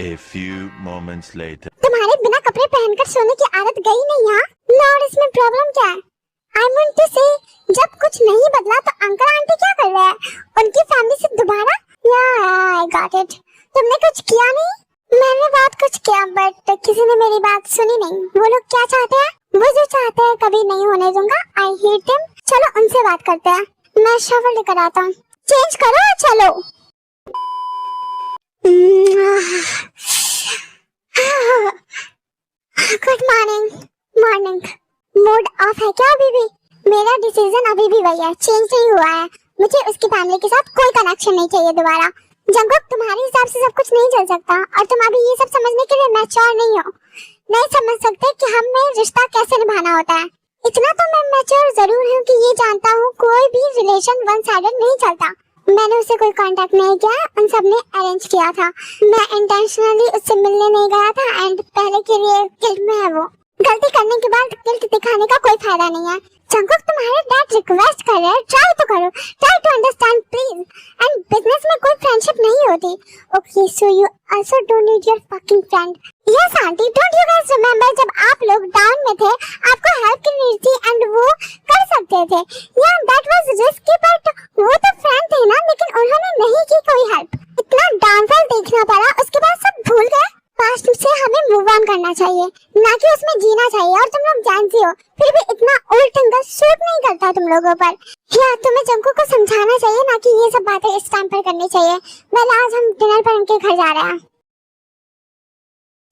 A few moments later. तुम्हारे बिना कपड़े पहनकर सोने की आदत गई नहीं यहाँ? लॉर्ड, इसमें प्रॉब्लम क्या है? I want to say, जब कुछ नहीं बदला तो अंकल आंटी क्या कर रहे हैं? उनकी फैमिली से दोबारा? I got it. तुमने कुछ किया नहीं? मैंने बहुत कुछ किया, बट किसी ने मेरी बात सुनी नहीं। वो लोग क्या चाहते हैं? वो जो चाहते हैं कभी नहीं होने दूंगा। I hate them. चलो उनसे बात करते हैं। मैं शॉवर लेकर आता हूँ। चेंज करो, चलो। Good morning. Morning. Mood off है क्या अभी भी? मेरा डिसीजन अभी भी वही है, चेंज नहीं हुआ है। मुझे उसकी फैमिली के साथ कोई कनेक्शन नहीं चाहिए दोबारा। जंगकुक, तुम्हारे हिसाब से सब कुछ नहीं चल सकता और तुम अभी ये सब समझने के लिए मैच्योर नहीं हो। नहीं समझ सकते कि हमें रिश्ता कैसे निभाना होता है। इतना तो मैं मैच्योर जरूर हूँ कि ये जानता हूँ कोई भी रिलेशन वन साइडेड नहीं चलता। मैंने उससे कोई कांटेक्ट नहीं किया, उन सब ने अरेंज किया था। मैं इंटेंशनली उससे मिलने नहीं गया था एंड पहले के लिए गिल्ट में है वो। गलती करने के बाद गिल्ट दिखाने का कोई फायदा नहीं है। जंगकुक, तुम्हारे डैड रिक्वेस्ट कर रहे हैं, ट्राई तो करो, try to understand please. And business में कोई फ्रेंडशिप नहीं होती। Okay, so you also don't need your fucking friend. Yes aunty, don't you guys remember जब आप लोग डाउन में थे, आपको हेल्प की नीड थी एंड वो कर सकते थे। या दैट वाज रिस्की, बट वो तो फ्रेंड थे ना, लेकिन उन्होंने नहीं की कोई हेल्प। इतना डाउनफॉल देखना पड़ा, उसके बाद सब भूल गए। पास्ट से हमें मूव ऑन करना चाहिए, ना कि उसमें जीना चाहिए। और तुम लोग जानती हो, फिर भी इतना ओल्ड थिंकर सूट नहीं करता तुम लोगों पर। या तुम्हें जंगकुक को समझाना चाहिए, ना कि ये सब बातें इस टाइम पर करनी चाहिए। वेल, आज हम डिनर पर उनके घर जा रहे हैं।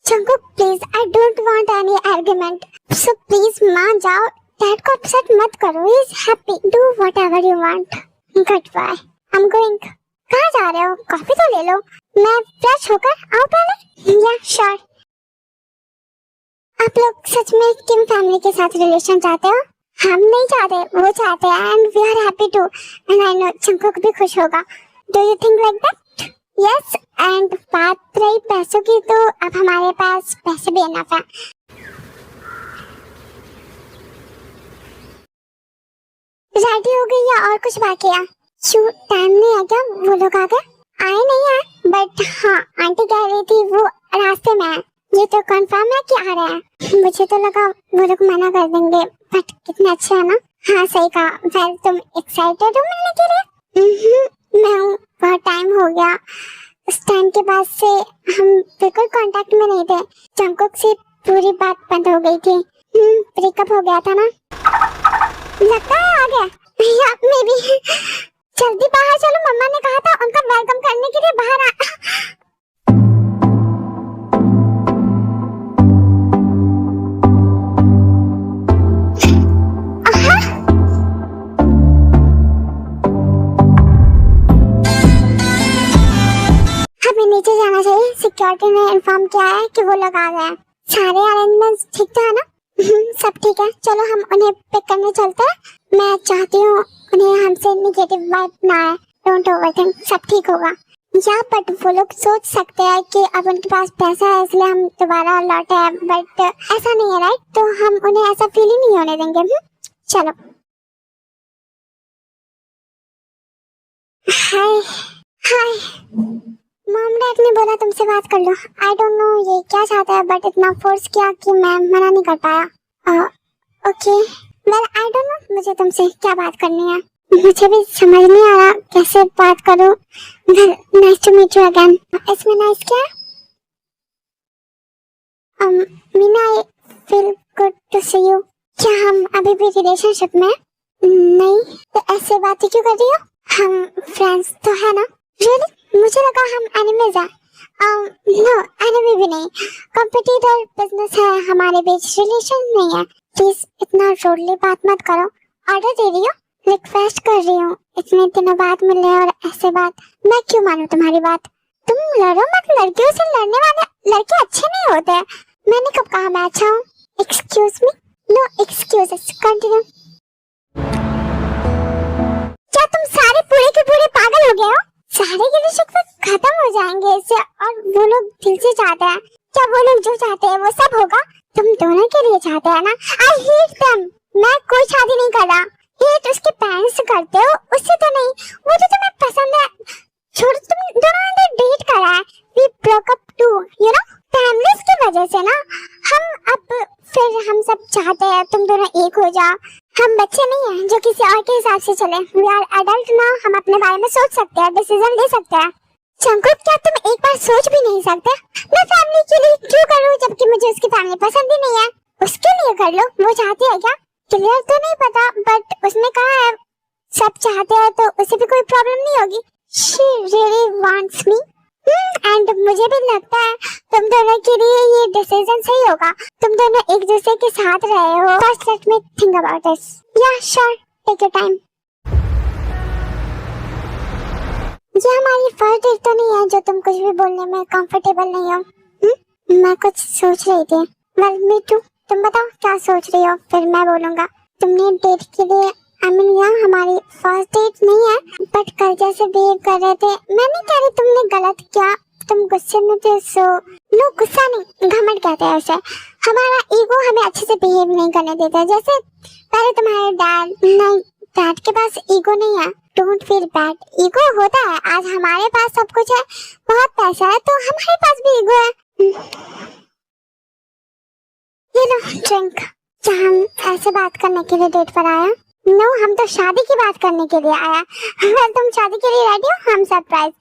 Jungkook please, I don't want any argument, so please मान जाओ। डैड को अपसेट मत करो, he is happy, do whatever you want. Good bye, I am going. कहाँ जा रहे हो? कॉफी तो ले लो। मैं फ्रेश होकर आऊं पहले? या श्योर। आप लोग सच में किम फैमिली के साथ रिलेशन चाहते हो? हम नहीं चाहते, वो चाहते हैं and we are happy too. And I know Jungkook भी खुश होगा। Do you think like that? Yes. And बात रही पैसों की, तो अब हमारे पास पैसे भी इनफ है। रेडी हो गई या और कुछ बाकी है? शूट टाइम नहीं है क्या? वो लोग आ गए? आए नहीं है, बट हाँ आंटी कह रही थी वो रास्ते में है। ये तो कंफर्म है कि आ रहे हैं। मुझे तो लगा वो लोग मना कर देंगे, बट कितने अच्छे है ना। हाँ सही कहा। वेल, तुम एक्साइटेड हो मिलने के लिए? मैं हूँ। बहुत टाइम हो गया, उस टाइम के बाद से हम बिल्कुल कांटेक्ट में नहीं थे। जंगकुक से पूरी बात बंद हो गई थी। ब्रेकअप हो गया था ना। लगता है आ गया। या मे बी। जल्दी बाहर चलो, मम्मा ने कहा था उनका वेलकम करने के लिए बाहर आ। हमें नीचे जाना चाहिए। सिक्योरिटी ने इन्फॉर्म किया है कि वो लोग आ गए हैं। सारे अरेंजमेंट्स ठीक तो है ना? सब ठीक है। चलो हम उन्हें पिक करने चलते हैं। मैं चाहती हूँ उन्हें हमसे नेगेटिव वाइब ना आए। डोंट ओवरथिंक, सब ठीक होगा। या बट वो लोग सोच सकते हैं कि अब उनके पास पैसा है इसलिए हम दोबारा लौटे हैं, बट ऐसा नहीं है राइट? तो हम उन्हें ऐसा फील ही नहीं होने देंगे। चलो। हाय हाय। मॉम डैड ने बोला तुमसे बात कर लो। आई डोंट नो ये क्या चाहता है, बट इतना फोर्स किया कि मैं मना नहीं कर पाया। Okay. Well I don't know मुझे तुमसे क्या बात करनी है। मुझे भी समझ नहीं आ रहा कैसे बात करूं। Nice to meet you again. इसमें नाइस क्या है? Meena, I feel good to see you. क्या हम अभी भी रिलेशनशिप में? नहीं, तो ऐसे बातें क्यों कर रही हो? हम फ्रेंड्स तो है ना? रियली? मुझे लगा हम एनिमीज हैं। नो, एनिमी भी नहीं, कॉम्पिटिटर बिजनेस है हमारे बीच, रिलेशन नहीं है। प्लीज इतना रूडली बात मत करो। ऑर्डर दे रही हो, रिक्वेस्ट कर रही हूँ। इतने दिनों बाद मिले और ऐसे बात, मैं क्यों मानूं तुम्हारी बात? तुम लड़ो मत, लड़कियों से लड़ने वाले लड़के अच्छे नहीं होते। मैंने कब कहा मैं अच्छा हूँ? Excuse me? No excuses, continue. क्या तुम सारे पूरे के पूरे पागल हो गए हो? सारे गिले शिकवे खत्म हो जाएंगे इससे, और वो लोग दिल से चाहते हैं। क्या वो लोग जो चाहते हैं वो सब होगा? तुम दोनों के लिए चाहते हैं ना? I hate them. मैं कोई शादी नहीं कर रहा। हेट उसके पेरेंट्स करते हो, उससे तो नहीं। वो तो तुम्हें पसंद है। छोड़, तुम दोनों ने डेट करा है, we broke up too, you know, families की वजह से ना। हम सब चाहते हैं तुम दोनों एक हो जाओ। हम बच्चे नहीं हैं जो किसी और के हिसाब से चले। वी आर एडल्ट ना, हम अपने बारे में सोच सकते हैं, डिसीजन ले सकते हैं। जंगकुक, क्या तुम एक बार सोच भी नहीं सकते? मैं फैमिली के लिए क्यों करूं जबकि मुझे उसकी फैमिली पसंद ही नहीं है? उसके लिए कर लो, वो चाहती है क्या? क्लियर तो नहीं पता, बट उसने कहा है सब चाहते हैं तो उसे भी कोई प्रॉब्लम नहीं होगी। She really wants me. And मुझे भी लगता है तुम दोनों के लिए ये डिसीजन सही होगा। तुम दोनों एक दूसरे के साथ रहे हो। First let me think about this. या श्योर, टेक योर टाइम। ये हमारी फर्स्ट डेट तो नहीं है जो तुम कुछ भी बोलने में कंफर्टेबल नहीं हो। मैं कुछ सोच रही थी। Well me too. तुम बताओ क्या सोच रही हो, फिर मैं बोलूंगा। तुमने डेट के लिए यहाँ हमारी फर्स्ट डेट नहीं है, बट कल जैसे बिहेव कर रहे थे। मैं नहीं कह रही तुमने गलत किया, तुम गुस्से में थे। सो नो, गुस्सा नहीं, घमंड कहते हैं उसे। हमारा ईगो हमें अच्छे से बिहेव नहीं करने देता। जैसे पहले तुम्हारे डैड, नहीं, डैड के पास ईगो नहीं है। डोंट फील बैड, ईगो होता है। आज हमारे पास सब कुछ है, बहुत पैसा है, तो हमारे पास भी ईगो है। ये लो ड्रिंक। क्या हम ऐसे बात करने के लिए डेट पर आया? नो, हम तो शादी की बात करने के लिए आया। अगर तुम शादी के लिए रेडी हो, हम सरप्राइज।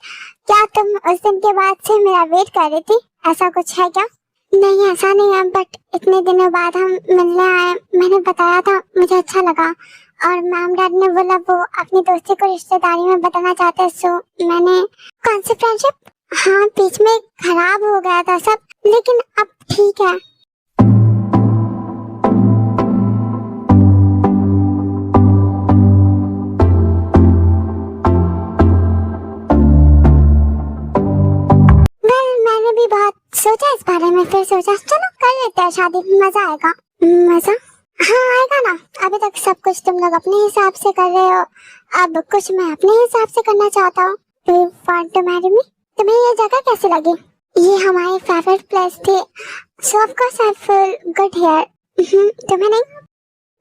क्या तुम उस दिन के बाद से मेरा वेट कर रही थी? ऐसा कुछ है क्या? नहीं, ऐसा नहीं है, बट इतने दिनों बाद हम मिलने आए। मैंने बताया था, मुझे अच्छा लगा, और मैम डैड ने बोला वो अपनी दोस्ती को रिश्तेदारी में बताना चाहते हैं। सो मैंने, कौन सी फ्रेंडशिप? हाँ, बीच में खराब हो गया था सब, लेकिन अब ठीक है। मैंने भी बहुत सोचा इस बारे में, फिर सोचा चलो कर लेते हैं शादी, मजा आएगा। मजा? हाँ आएगा ना। अभी तक सब कुछ तुम लोग अपने हिसाब से कर रहे हो, अब कुछ मैं अपने हिसाब से करना चाहता हूँ। Do you want to marry me? तुम्हें ये जगह कैसी लगी? ये हमारी फेवरेट प्लेस थी, so of course I feel good here. तुम्हें नहीं?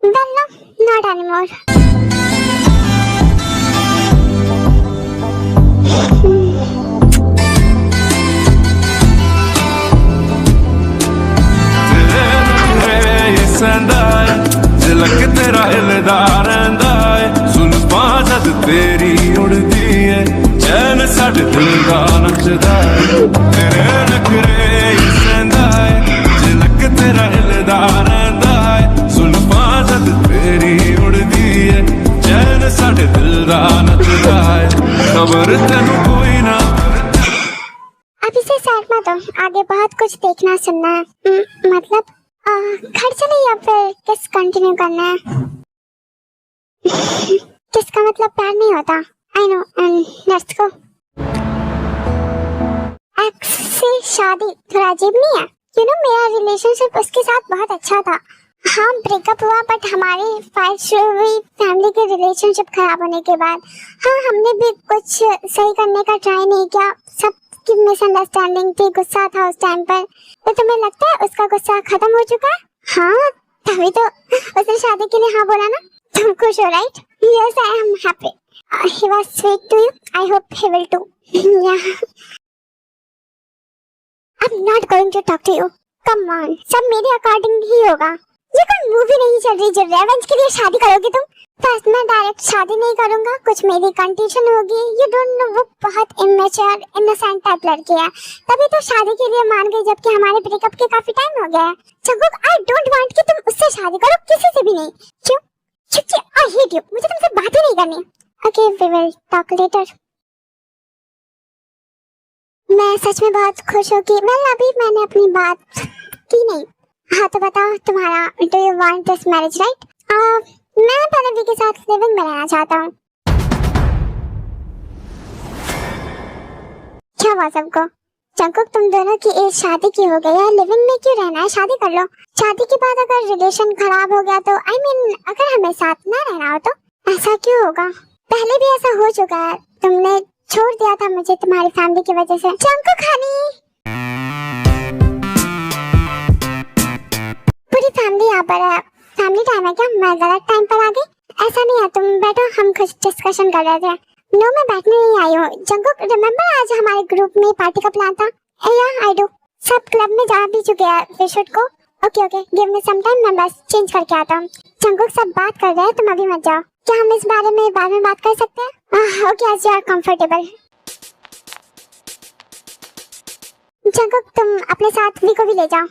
Well no, not anymore. झलक तेरा हिलदा रहंदा है, जुल्फां जद तेरी उड़दी है, चैन साडे दिल दा नचदा है, तेरे नखरे सहंदा है, झलक तेरा हिलदा रहंदा है, जुल्फां जद तेरी उड़दी है, चैन साडे दिल दा नचदा है, खबर तैनू कोई ना। अभी से साइड मत हो, आगे बहुत कुछ देखना सुनना है। मतलब घर चले या फिर किस कंटिन्यू करना है? किसका मतलब प्यार नहीं होता। I know, and let's go. X से शादी थोड़ा अजीब नहीं है? यू नो, मेरा रिलेशनशिप उसके साथ बहुत अच्छा था। हाँ, ब्रेकअप हुआ, बट हमारी फाइट शुरू हुई फैमिली के रिलेशनशिप खराब होने के बाद। हाँ, हमने भी कुछ सही करने का ट्राई नहीं किया, सब की मिसअंडरस्टैंडिंग थी, गुस्सा था उस टाइम पर। तो तुम्हें लगता है उसका गुस्सा खत्म हो चुका है? हाँ, तभी तो उसने शादी के लिए हाँ बोला ना। तुम खुश हो, right? Yes, I am happy. He was sweet to you, I hope he will too. I am not going to talk to you, come on, सब मेरे अकॉर्डिंग ही होगा। ये कोई मूवी नहीं चल रही जो रेवेंज के लिए शादी करोगी तुम। फर्स्ट मैं डायरेक्ट शादी नहीं करूंगा, कुछ मेरी कंडीशन होगी। यू डोंट नो, वो बहुत इमेच्योर इनोसेंट टाइप लड़की है, तभी तो शादी के लिए मान गई जबकि हमारे ब्रेकअप के काफी टाइम हो गया है। जंगकुक, आई डोंट वांट कि तुम उससे शादी करो, किसी से भी नहीं। क्यों? क्योंकि आई हेट यू, मुझे तुमसे बात ही नहीं करनी। Okay, we will talk later. मैं सच में बहुत खुश हूँ कि अभी मैंने अपनी बात की नहीं। हाँ तो बताओ तुम्हारा, do you want this marriage, right? मैं पल्लवी के साथ लिविंग में रहना चाहता हूँ। क्या हुआ सबको? जंगकुक, तुम दोनों की एज शादी की हो गई है, लिविंग में क्यों रहना है? शादी कर लो। शादी के बाद अगर रिलेशन खराब हो गया तो अगर हमें साथ ना रहना हो तो ऐसा क्यों होगा? पहले भी ऐसा हो चुका है, तुमने छोड़ दिया था मुझे तुम्हारी फैमिली की वजह से। जंगकुक हनी, पूरी फैमिली यहाँ पर है। फैमिली टाइम है क्या? मैं गलत टाइम पर आ गई? ऐसा नहीं है, तुम बैठो, हम कुछ डिस्कशन कर रहे थे। नो मैं बैठने नहीं आई हूँ। जंगकुक रिमेम्बर आज हमारे ग्रुप में पार्टी का प्लान था? या आई डू। सब क्लब में जा भी चुके हैं we should go. Okay okay give me some time, मैं बस चेंज करके आता हूँ। जंगकुक सब बात कर रहे हैं, तुम अभी मत जाओ। क्या हम इस बारे में बाद में बात कर सकते हैं? Okay as you are comfortable. Jungkook तुम अपने साथ वी को भी ले जाओ।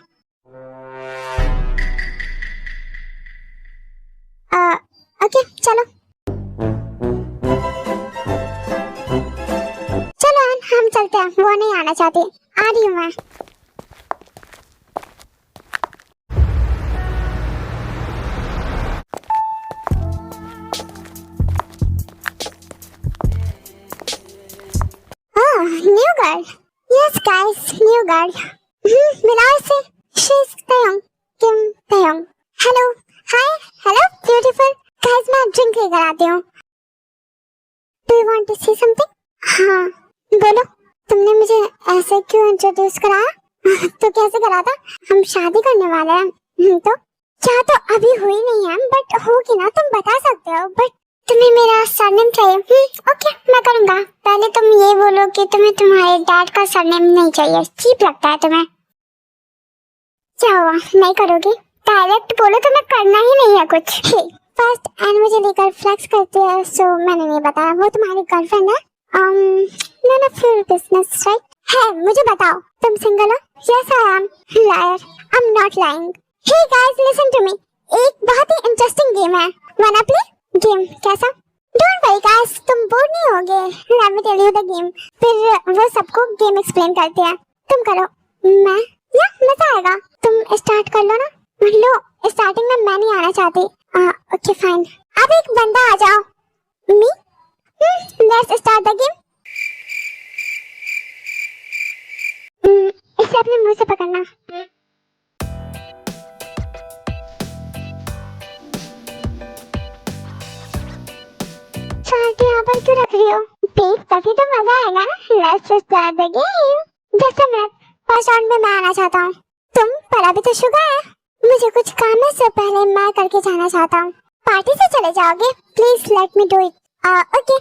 ओके चलो चलो हम चलते हैं। वो नहीं आना चाहती, आ रही हूँ मैं। New girl. Yes guys new girl. मिलाओ इसे। She is Taeyong, Kim Taeyong. Hello hi hello beautiful guys, मैं ड्रिंक लेकर आती हूँ। Do you want to see something? हाँ बोलो। तुमने मुझे ऐसे क्यों इंट्रोड्यूस कराया? तो कैसे करा था? हम शादी करने वाले हैं। तो क्या तो अभी हुई नहीं है, बट होगी ना, तुम बता सकते हो। बट तुम्हें मेरा सरनेम चाहिए। ओके मैं करूँगा। पहले तुम ये बोलो कि तुम्हें तुम्हारे डैड का सरनेम नहीं चाहिए, चीप लगता है तुम्हें। क्या हुआ नहीं करोगी? डायरेक्ट बोलो, तुम्हें करना ही नहीं है कुछ। फर्स्ट एंड मुझे लेकर फ्लेक्स करती है, सो मैंने नहीं बताया। वो तुम्हारी गर्लफ्रेंड है? None of your business right? है मुझे बताओ, तुम सिंगल हो? Yes I am. Liar, I am not lying. Hey guys listen to me, एक बहुत ही इंटरेस्टिंग गेम है, वाना प्ले? गेम कैसा? डोंट वरी गाइस, तुम बोर नहीं होगे। Let me tell you the game. फिर वो सबको गेम एक्सप्लेन करते हैं। तुम करो, मैं या मजा आएगा। तुम स्टार्ट कर लो ना। लो स्टार्टिंग में मैं नहीं आना चाहती। Okay fine. अब एक बंदा आ जाओ। Me? Let's start the game. इसे अपने मुंह से पकड़ना। शर्ट यहाँ पर क्यों रख रही हो? बेस तभी तो मजा आएगा ना। Let's start the game. Just a minute, first round में मैं आना चाहता हूँ। तुम पर अभी तो शुगा है। मुझे कुछ काम है, इससे पहले मैं करके जाना चाहता हूँ। पार्टी से चले जाओगे? Please let me do it. Okay.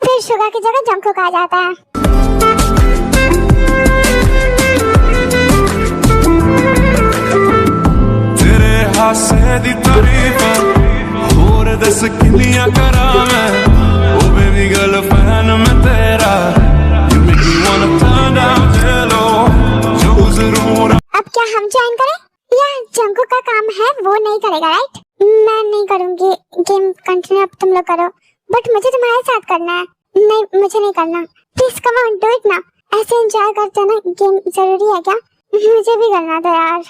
फिर शुगा की जगह जंगकुक आ जाता है। तेरे हासे दी तारीफ होर दस किन्नियां करा मैं। ओ बेबी गर्ल फैन मैं तेरा, you make me wanna turn down the low, जो जरूर। अब क्या हम ज्वाइन करें या जंगकुक का काम है वो नहीं करेगा राइट? मैं नहीं करूंगी गेम कंटिन्यू, अब तुम लोग करो। बट मुझे तुम्हारे साथ करना है। नहीं मुझे नहीं करना। Please come on do it ना। ऐसे एंजॉय करते ना गेम, जरूरी है क्या? मुझे भी करना था यार।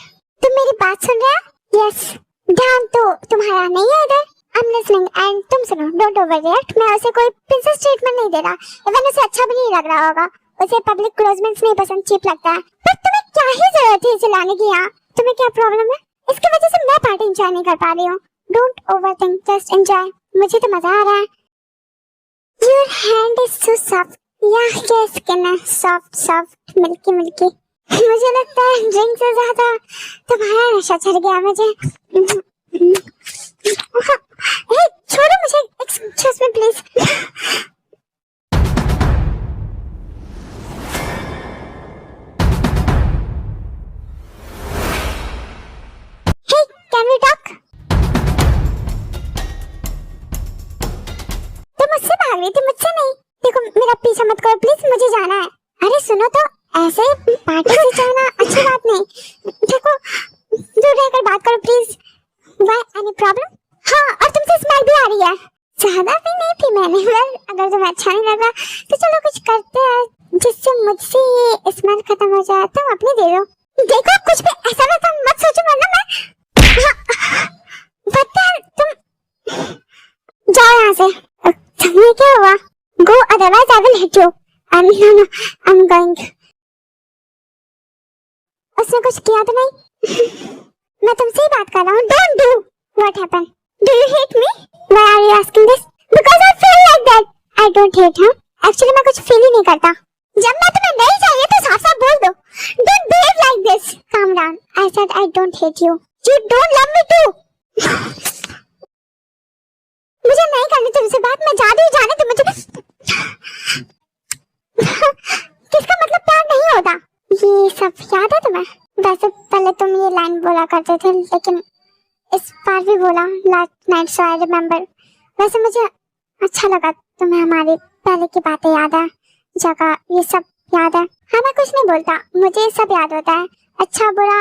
तुम मेरी बात सुन रहे हो? यस। ध्यान तो तुम्हारा नहीं है इधर। आई एम लिसनिंग एंड तुम सुनो, डोंट ओवररिएक्ट। मैं उसे कोई प्रिंसेस ट्रीटमेंट नहीं दे रहा। इवन उसे अच्छा भी नहीं लग रहा होगा। उसे पब्लिक क्लोजमेंट्स नहीं पसंद, चीप लगता है। पर तुम्हें क्या ही जरूरत है इसे लाने की यहाँ? तुम्हें क्या प्रॉब्लम है? इसकी वजह से मैं पार्टी एंजॉय नहीं कर पा रही हूँ। Don't overthink, just enjoy. मुझे तो मजा आ रहा है। Your hand is so soft. या क्या स्किन है, सॉफ्ट सॉफ्ट मिल्की मिल्की। मुझे लगता है ड्रिंक से ज्यादा तुम्हारा नशा चढ़ गया मुझे। हे छोड़ो मुझे, excuse me please. Hey can we talk? तुम मुझसे भाग रही थी, मुझसे नहीं। देखो मेरा पीछा मत करो प्लीज, मुझे जाना है। अरे सुनो तो, ऐसे पार्टी से जाना अच्छी बात नहीं। देखो दूर रहकर बात करो प्लीज। Why, any problem? हाँ और तुमसे स्मेल भी आ रही है। ज्यादा भी नहीं पी मैंने। वेल अगर तुम्हें अच्छा नहीं लग रहा तो चलो कुछ करते हैं जिससे मुझसे ये स्मेल खत्म हो जाए। तुम अपनी दे दो। देखो कुछ भी ऐसा ना तुम मत सोचो वरना मैं बता। तुम जाओ यहाँ से। तुम्हें क्या हुआ? गो otherwise I will hit you. I am going. उसने कुछ किया तो नहीं? मैं तुमसे ही बात कर रहा हूँ। Don't do. What happened? Do you hate me? Why are you asking this? Because I feel like that. I don't hate him. Actually मैं कुछ फील ही नहीं करता। जब मैं तुम्हें नहीं चाहिए तो साफ-साफ बोल दो। Don't behave like this. Calm down. I said I don't hate you. You don't love me too. मुझे नहीं करनी तुमसे बात। मैं जा रही हूँ, जाने दो मुझे। किसका मतलब प्यार नहीं होता, ये सब याद है तुम्हें? वैसे पहले तुम ये लाइन बोला करते थे, लेकिन इस बार भी बोला, last night so I remember. वैसे मुझे अच्छा लगा, तुम्हें हमारी पहले की बातें याद है, जगह ये सब याद है। हाँ, मैं कुछ नहीं बोलता, मुझे सब याद होता है, अच्छा बुरा।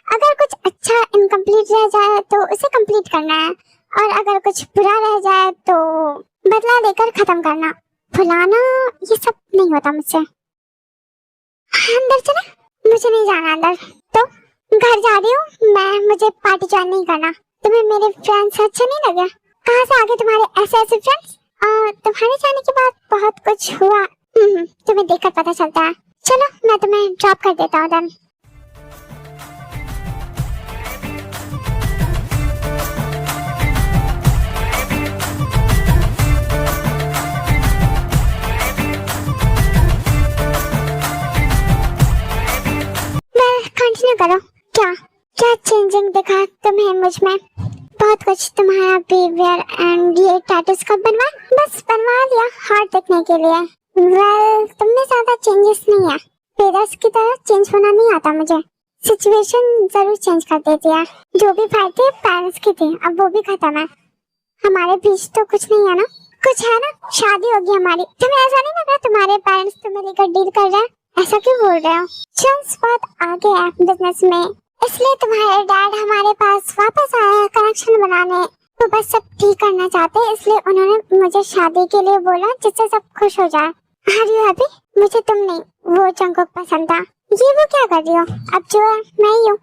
अगर कुछ अच्छा इनकम्प्लीट रह जाए तो उसे कंप्लीट करना है, और अगर कुछ बुरा रह जाए तो बदला लेकर खत्म करना। भुलाना ये सब नहीं होता मुझसे। अंदर चले, मुझे नहीं जाना अंदर, तो घर जा रही हूँ मैं, मुझे पार्टी ज्वाइन नहीं करना। तुम्हें मेरे फ्रेंड्स अच्छे नहीं लगे? कहाँ से आगे तुम्हारे ऐसे ऐसे फ्रेंड्स? तुम्हारे जाने के बाद बहुत कुछ हुआ, तुम्हें देखकर पता चलता है। चलो मैं तुम्हें ड्रॉप कर देता हूँ देन। कंटिन्यू करो। क्या क्या चेंजिंग दिखा तुम्हें मुझ में? बहुत कुछ। तुम्हारा बिहेवियर एंड ये टैटूज कब बनवा? बस बनवा लिया हार्ट देखने के लिए। वेल, तुमने ज्यादा चेंजेस नहीं है, पेरेंट्स की तरह चेंज होना नहीं आता मुझे। सिचुएशन जरूर चेंज कर देती है। जो भी फाइट थी पेरेंट्स की थी, अब वो भी खत्म है। हमारे बीच तो कुछ नहीं है ना? कुछ है ना? शादी होगी हमारी। तुम्हें ऐसा नहीं लग रहा तुम्हारे पेरेंट्स तुम्हें लेकर डील कर रहे हैं? ऐसा क्यों बोल रहे हो? चंस बहुत आगे है बिजनेस में, इसलिए तुम्हारे डैड हमारे पास वापस आए हैं कनेक्शन बनाने। वो बस सब ठीक करना चाहते हैं, इसलिए उन्होंने मुझे शादी के लिए बोला, जिससे सब खुश हो जाए। Are you happy? मुझे तुम नहीं, वो जंगकुक पसंद था। ये वो क्या कर रही हो? अब जो है मैं ही हूँ।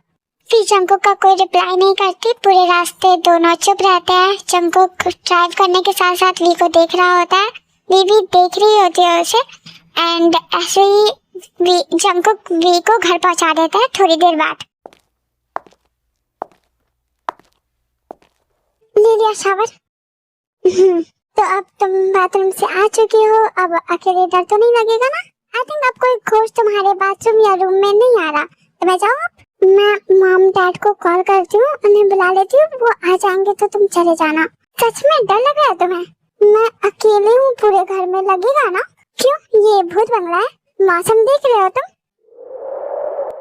फिर जंगकुक का कोई रिप्लाई नहीं करती, पूरे रास्ते दोनों चुप रहते हैं। जंगकुक ड्राइव करने के साथ साथ वी को देख रहा होता है, वी भी देख रही होती है उसे। एंड ऐसे ही जंगकुक वी को घर पहुंचा देता है थोड़ी देर बाद। ले लिया शावर? तो अब तुम बाथरूम से आ चुकी हो, अब अकेले डर तो नहीं लगेगा ना? आई थिंक अब कोई घोस्ट तुम्हारे बाथरूम या रूम में नहीं आ रहा, तो मैं जाऊँ अब? मैं मॉम डैड को कॉल करती हूँ, उन्हें बुला लेती हूँ, वो आ जाएंगे तो तुम चले जाना। सच में डर लग रहा है तुम्हें? मैं अकेले हूँ पूरे घर में, लगेगा ना? क्यों, ये भूत बंगला है? मौसम देख रहे हो तुम?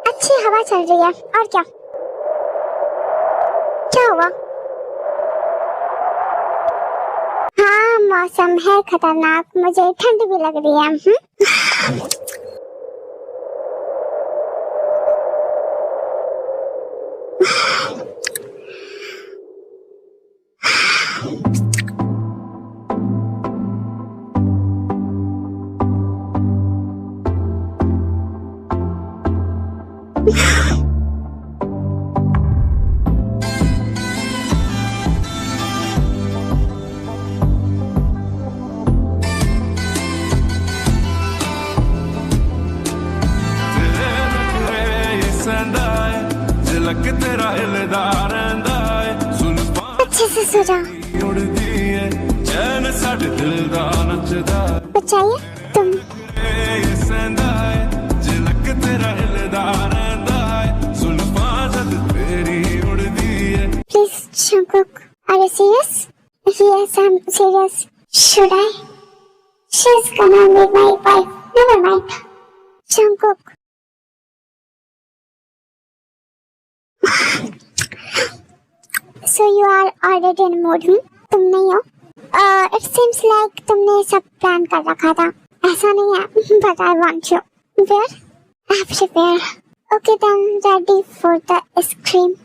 अच्छी हवा चल रही है, और क्या? क्या हुआ? हाँ, मौसम है खतरनाक, मुझे ठंड भी लग रही है। तेरा हिलदा रहंदा है, सुन अच्छे से सो जाओ। उड़दी है चैन साडे दिल दा नचदा। बचाइए तुम। ये सहंदा है झलक तेरा हिलदा रहंदा है, सुन जद तेरी उड़दी है। Please, Jungkook, are you serious? Yes, I'm serious. Should I? She's gonna be my wife. Never mind. Jungkook. So you are already in mood, तुम नहीं हो? It seems like तुमने सब प्लान कर रखा था। ऐसा नहीं है, but I want you. Where? Everywhere. Okay then, ready for the scream.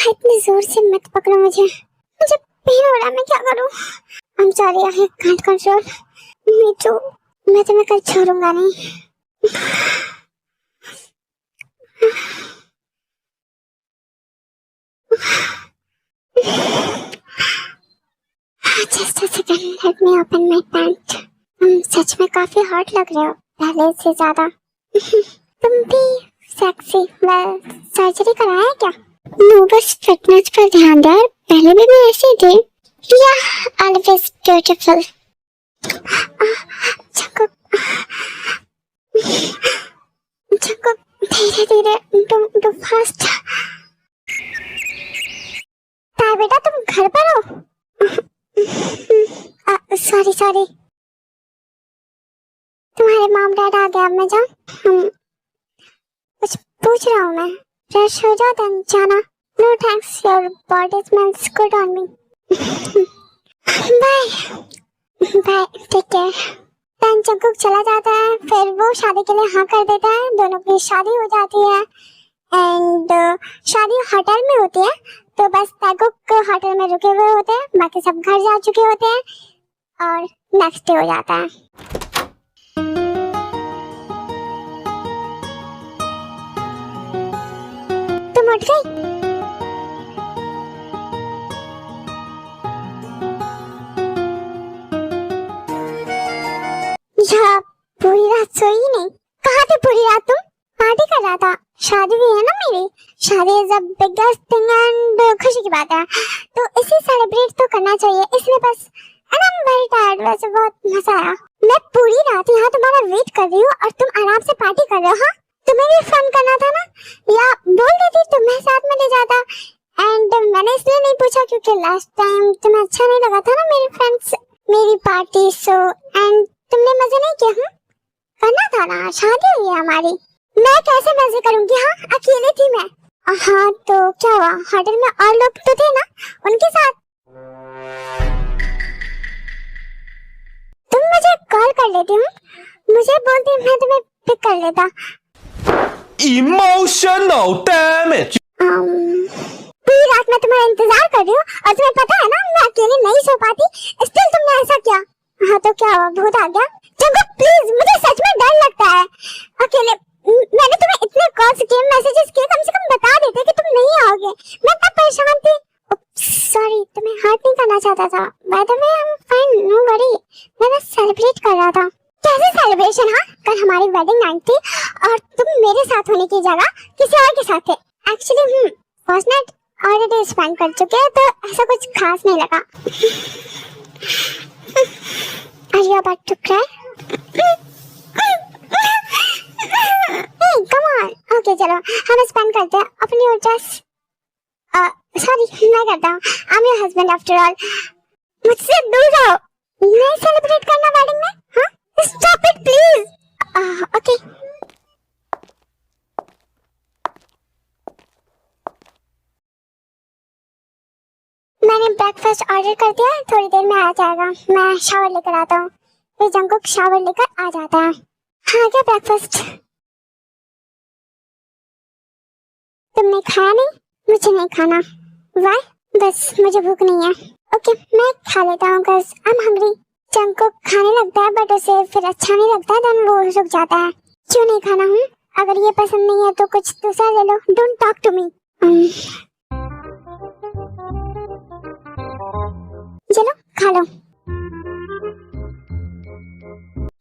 इतनी जोर से मत पकड़ो मुझे पेन हो रहा है, मैं क्या करूं? I'm sorry, I can't control. Me too. मैं तुम्हें कल छोड़ूंगा नहीं। Just a second, let me open my pant. तुम सच में काफी हॉट लग रहे हो पहले से ज्यादा। तुम भी सेक्सी। वेल, सर्जरी कराया है क्या? नो, बस फिटनेस पर ध्यान दे। पहले भी मैं ऐसी थी, Yeah, always beautiful. Jungkook, Jungkook, धीरे धीरे, डू फास्ट। ताया बेटा तुम घर पर हो? Sorry sorry. तुम्हारे मॉम डैड आ गया, अब मैं जाऊं? कुछ पूछ रहा हूँ मैं। फ्रेश हो जाओ देन जाना। No thanks, your body smells good on me. Bye bye, take care. Then Jungkook चला जाता है, फिर वो शादी के लिए हाँ कर देता है, दोनों की शादी हो जाती है। एंड शादी होटल में होती है, तो बस ताकुक होटल में रुके हुए होते हैं, बाकी सब घर जा चुके होते हैं और नेक्स्ट डे हो जाता है। तुम उठ गई? या पूरी रात सोई ही नहीं? कहाँ थे पूरी रात तुम? पार्टी कर रहा था। शादी भी है ना मेरी। शादी is a biggest thing and खुशी की बात है, तो इसे सेलिब्रेट तो करना चाहिए, इसलिए बस। And I am very tired, वैसे बहुत मजा आया। मैं पूरी रात यहाँ तुम्हारा वेट कर रही हूँ और तुम आराम से पार्टी कर रहे हो। हाँ, तुम्हें भी फन करना था ना, या बोल देती तुम्हें साथ में ले जाता। एंड मैंने इसलिए नहीं पूछा क्योंकि लास्ट टाइम तुम्हें अच्छा नहीं लगा था ना मेरी फ्रेंड्स मेरी पार्टी, सो एंड तुमने मजे नहीं किया। करना था ना, शादी हुई है हमारी। मैं कैसे मजे करूंगी? हाँ, अकेले थी मैं। हाँ तो क्या हुआ, होटल में और लोग तो थे ना, उनके साथ। तुम मुझे कॉल कर लेती हूँ, मुझे बोलती मैं तुम्हें पिक कर लेता। Emotional damage. पूरी रात मैं तुम्हारा इंतजार कर रही हूँ और तुम्हें पता है ना मैं अकेले नहीं सो पाती, स्टिल तुमने ऐसा किया। हाँ तो क्या हुआ, भूत आ गया? जंगकुक प्लीज, मुझे सच में डर लगता है अकेले। मैंने तुम्हें इतने कॉल्स किए, मैसेजेस किए, कम से कम बता देते कि तुम नहीं आओगे। मैं इतना परेशान थी। सॉरी, तुम्हें हर्ट नहीं करना चाहता था। By the way I am fine, no worry. मैं बस सेलिब्रेट कर रहा था। कैसे सेलिब्रेशन? हाँ, कल हमारी वेडिंग नाइट थी और तुम मेरे साथ होने की जगह किसी और के साथ थे। Actually first night already spend कर चुके हैं, तो ऐसा कुछ खास नहीं लगा। Are you about to cry? Hey, come on. Okay, चलो हम स्पेंड करते हैं अपनी ड्रेस। सॉरी, मैं करता हूँ। I'm your husband after all. मुझसे दूर जाओ। नहीं सेलिब्रेट करना वेडिंग में? हाँ? Stop it, please. Okay. मैंने ब्रेकफास्ट ऑर्डर कर दिया है, थोड़ी देर में आ जाएगा। मैं शावर लेकर आता हूँ, फिर जंगकुक शावर लेकर आ जाता है। हाँ क्या ब्रेकफास्ट? तुमने खाया नहीं? मुझे नहीं खाना। वाह, बस मुझे भूख नहीं है। ओके, मैं खा लेता हूँ cause I'm hungry। जंगकुक खाने लगता है बट उसे फिर अच्छा नहीं लगता, देन वो रुक जाता है। क्यों नहीं खाना? हूँ, अगर ये पसंद नहीं है तो कुछ दूसरा ले लो। Don't talk to me. चलो खा लो।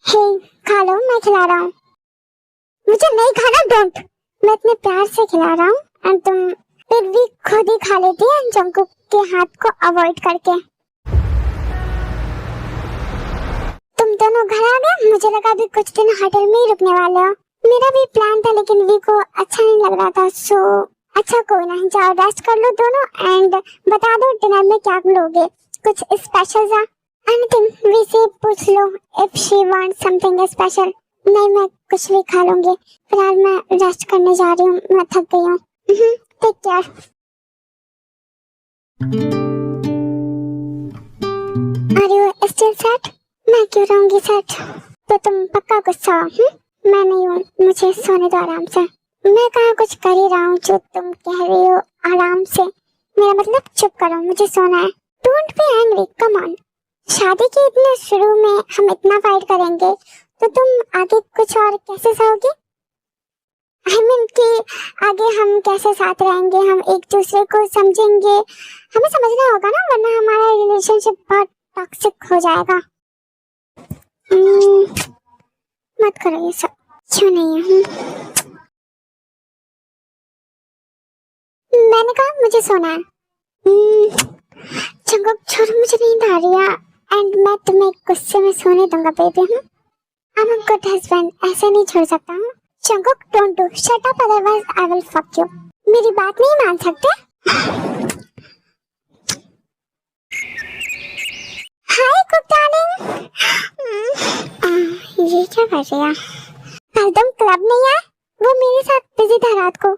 हे, खा लो, मैं खिला रहा हूँ। मुझे नहीं खाना, डोंट। मैं इतने प्यार से खिला रहा हूँ और तुम फिर भी खुद ही खा लेती है जंगकुक के हाथ को अवॉइड करके। तुम दोनों घर आ गए? मुझे लगा अभी कुछ दिन होटल में ही रुकने वाले हो। मेरा भी प्लान था लेकिन वी को अच्छा नहीं लग रहा था, सो अच्छा कोई नहीं, जाओ रेस्ट कर लो दोनों एंड बता दो डिनर में क्या लोगे। कुछ स्पेशल सा? एनीथिंग, वी से पूछ लो if she wants something special. नहीं, मैं कुछ भी खा लूंगी। फिलहाल मैं रेस्ट करने जा रही हूँ, मैं थक गई हूँ। Take care. Are you still set? मैं क्यों रहूंगी सेट? तो तुम पक्का गुस्सा हो? मैं नहीं हूँ, मुझे सोने दो आराम से। मैं कहाँ कुछ कर ही रहा हूँ जो तुम कह रही हो आराम से। मेरा मतलब चुप करो, मुझे सोना है। Don't be angry, come on. शादी के इतने शुरू में हम इतना फाइट करेंगे तो तुम आगे कुछ और कैसे सहोगी? आई मीन कि आगे हम कैसे साथ रहेंगे, हम एक दूसरे को समझेंगे, हमें समझना होगा ना, वरना हमारा रिलेशनशिप बहुत टॉक्सिक हो जाएगा। मत करो ये सब। क्यों नहीं है? मैंने कहा मुझे सोना है। जंगुक छोड़ो, मुझे नींद आ रही है एंड मैं तुम्हें गुस्से में सोने दूंगा baby. I'm a good husband, ऐसे नहीं छोड़ सकता हूँ। जंगुक don't do, shut up otherwise I will fuck you। मेरी बात नहीं मान सकते? हाय कुक डार्लिंग। ये क्या कर रही है? कल तुम क्लब नहीं आए? वो मेरे साथ बिजी था रात को।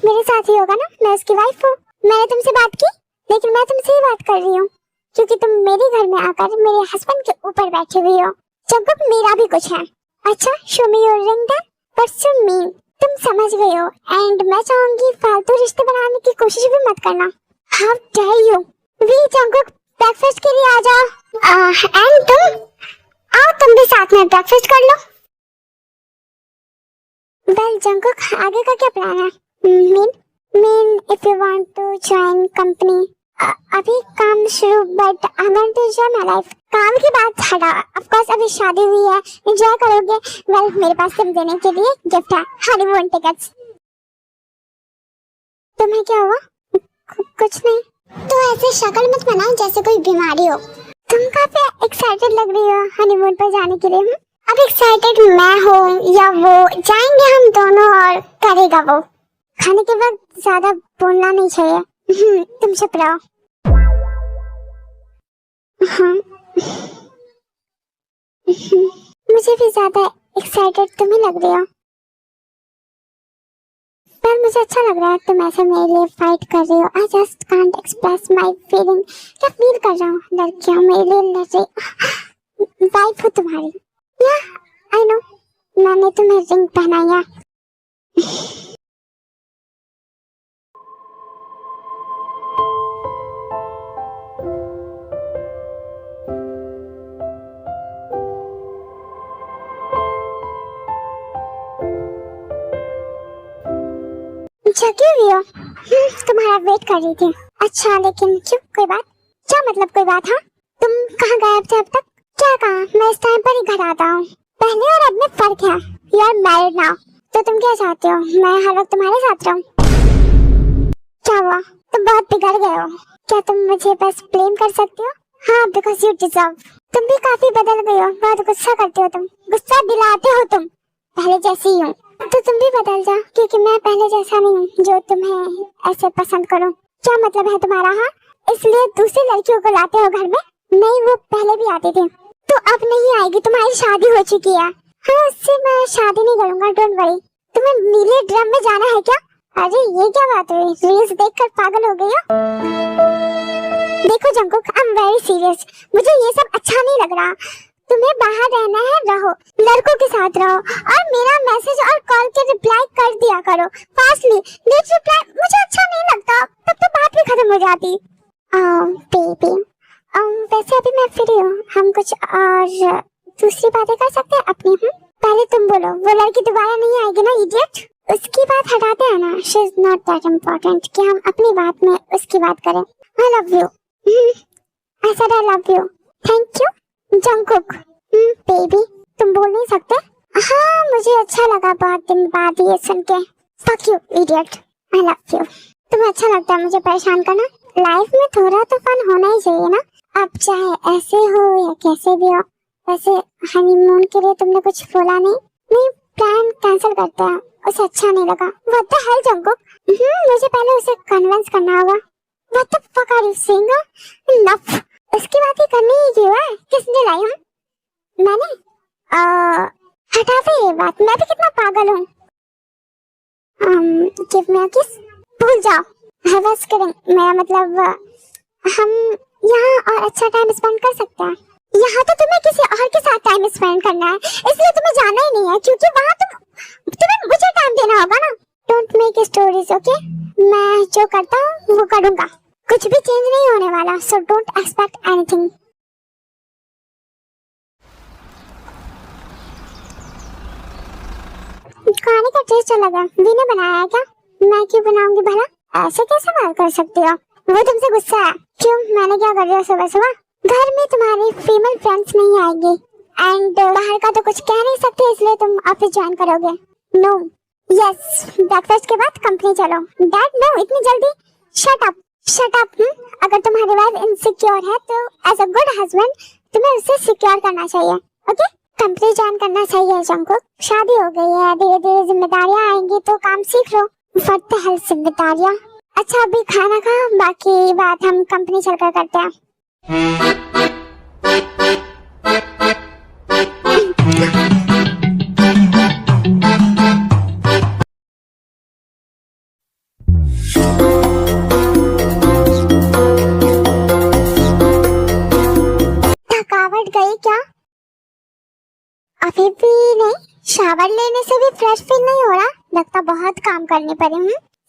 मेरे साथ ही होगा ना, मैं उसकी वाइफ हूँ। मैंने तुमसे बात की, लेकिन मैं तुमसे ही बात कर रही हूँ क्योंकि तुम मेरे घर में आकर मेरे हस्बैंड के ऊपर बैठे हुई हो। जंगुक मेरा भी कुछ है। अच्छा, show me your ring then. What's you mean? तुम समझ गए हो एंड मैं चाहूंगी फालतू रिश्ते बनाने की कोशिश भी मत करना। How dare you. V Jungkook breakfast के लिए आ जाओ। एंड तुम आओ, तुम भी साथ में ब्रेकफास्ट कर लो। वेल जंगुक, आगे का क्या प्लान है? Mean if you want to join company. अभी काम शुरू, but I want to enjoy my life. काम की बात हटा, ऑफ कोर्स अभी शादी हुई है, एंजॉय करोगे। वेल मेरे पास तुम देने के लिए गिफ्ट है, हनीमून टिकट्स। तुम्हें क्या हुआ? कुछ नहीं। तो ऐसे शक्ल मत बनाओ जैसे कोई बीमारी हो। तुम काफी एक्साइटेड लग रही हो हनीमून पर जाने के लिए। अब एक्साइटेड मैं हूँ या वो, जाएंगे हम दोनों और करेगा वो। खाने के वक्त ज्यादा बोलना नहीं चाहिए। तुम चुप रहो। हाँ। मुझे भी ज्यादा एक्साइटेड तुम्हें लग रही हो, पर मुझे अच्छा लग रहा है तुम ऐसे मेरे लिए फाइट कर रही हो। I just can't express my feeling. क्या फील कर रहा हूँ? लड़कियां मेरे लिए लड़ रही। वाइफ हो तुम्हारी। या आई नो, मैंने तुम्हें रिंग पहनाई है। जगी हुई हो? तुम्हारा वेट कर रही थी। अच्छा, लेकिन क्यों? कोई बात? क्या मतलब कोई बात? हाँ, तुम कहाँ गायब थे अब तक? क्या कहा? मैं इस टाइम पर ही घर आता हूँ। पहले और अब में फर्क है। यू आर मैरिड नाउ, तो तुम क्या चाहते हो? मैं हर वक्त तुम्हारे साथ रहूं? क्या हुआ? तुम बहुत बिगड़ गए हो। क्या तुम मुझे बस ब्लेम कर सकती हो? हाँ, बिकॉज यू डिजर्व। तुम भी काफी बदल गई हो, बहुत गुस्सा करते हो तुम, गुस्सा दिलाते हो तुम। पहले जैसी ही हूँ, तो तुम भी बदल जाओ, क्योंकि मैं पहले जैसा नहीं हूँ जो तुम्हें ऐसे पसंद करूँ। क्या मतलब है तुम्हारा? हाँ, इसलिए दूसरी लड़कियों को लाते हो घर में? नहीं, वो पहले भी आती थी। तो अब नहीं आएगी, तुम्हारी शादी हो चुकी है। हाँ, उससे मैं शादी नहीं करूँगा, डोंट वरी। तुम्हें नीले ड्रम में जाना है क्या? अरे ये क्या बात हुई? रील्स देखकर पागल हो गई हो? देखो जंगुक, आई एम वेरी सीरियस। मुझे ये सब अच्छा नहीं लग रहा। तुम्हें बाहर रहना है, रहो, लड़कों के साथ रहो, और मेरा मैसेज और कॉल के रिप्लाई कर दिया करो फास्टली। लेट रिप्लाई मुझे अच्छा नहीं लगता, तब तो बात भी खत्म हो जाती। बेबी, वैसे अभी मैं फ्री हूँ, हम कुछ और दूसरी बातें कर सकते हैं अपनी। पहले तुम बोलो, वो लड़की दोबारा नहीं आएगी ना, इडियट? उसकी बात हटाते हैं ना, she is not that important कि हम अपनी बात में उसकी बात करें। आई love you. I said I love you. Thank you. Jungkook, baby, तुम बोल नहीं सकते? हाँ, मुझे अच्छा लगा बहुत दिन बाद ये सुन के। Fuck you, idiot. I love you. तुम्हें अच्छा लगता है मुझे परेशान करना? लाइफ में थोड़ा तो फन होना ही चाहिए ना, अब चाहे ऐसे हो या कैसे भी हो। वैसे हनीमून के लिए तुमने कुछ बोला नहीं? नहीं, प्लान कैंसिल करते हैं, उसे अच्छा नहीं लगा। What the hell Jungkook? मुझे पहले उसे कन्विंस करना होगा। What the fuck are you saying? Enough. उसकी बात ही करनी ही क्यों है? किसने लाई? मैंने? हटा दे ये बात, मैं भी कितना पागल हूँ। Give me a kiss. भूल जाओ। I was kidding. मेरा मतलब हम यहाँ और अच्छा टाइम स्पेंड कर सकते हैं। यहाँ तो तुम्हें किसी और के साथ टाइम स्पेंड करना है, इसलिए तुम्हें जाना ही नहीं है, क्योंकि वहाँ तुम्हें मुझे टाइम देना होगा ना। Don't make stories, okay? मैं जो करता हूँ वो करूँगा, कुछ भी चेंज नहीं होने वाला, so don't expect anything. खाने का टेस्ट अलग है, वीने बनाया है क्या? मैं क्यों बनाऊंगी भला? ऐसे कैसे बात कर सकती हो? वो तुमसे गुस्सा है? क्यों, मैंने क्या कर दिया सुबह सुबह? घर में तुम्हारी फीमेल फ्रेंड्स नहीं आएगी, एंड बाहर का तो कुछ कह नहीं सकते, इसलिए तुम ऑफिस ज्वाइन करोगे? नो, यस, ब्रेकफास्ट के बाद कंपनी चलो। डैड, नो, इतनी जल्दी? Shut up. अगर तुम्हारी वाइफ इनसिक्योर है तो एज अ गुड हस्बैंड तुम्हें उसे सिक्योर करना चाहिए। ओके, कंपनी ज्वाइन करना चाहिए जंकुक। शादी हो गई है, धीरे धीरे जिम्मेदारियां आएंगी तो काम सीख लो। व्हाट द हेल जिम्मेदारियां। अच्छा अभी खाना खा, बाकी बात हम कंपनी चलकर करते हैं। थकावट गई क्या? अभी भी नहीं? शावर लेने से भी फ्रेश फील नहीं हो रहा? लगता बहुत काम करने पड़े।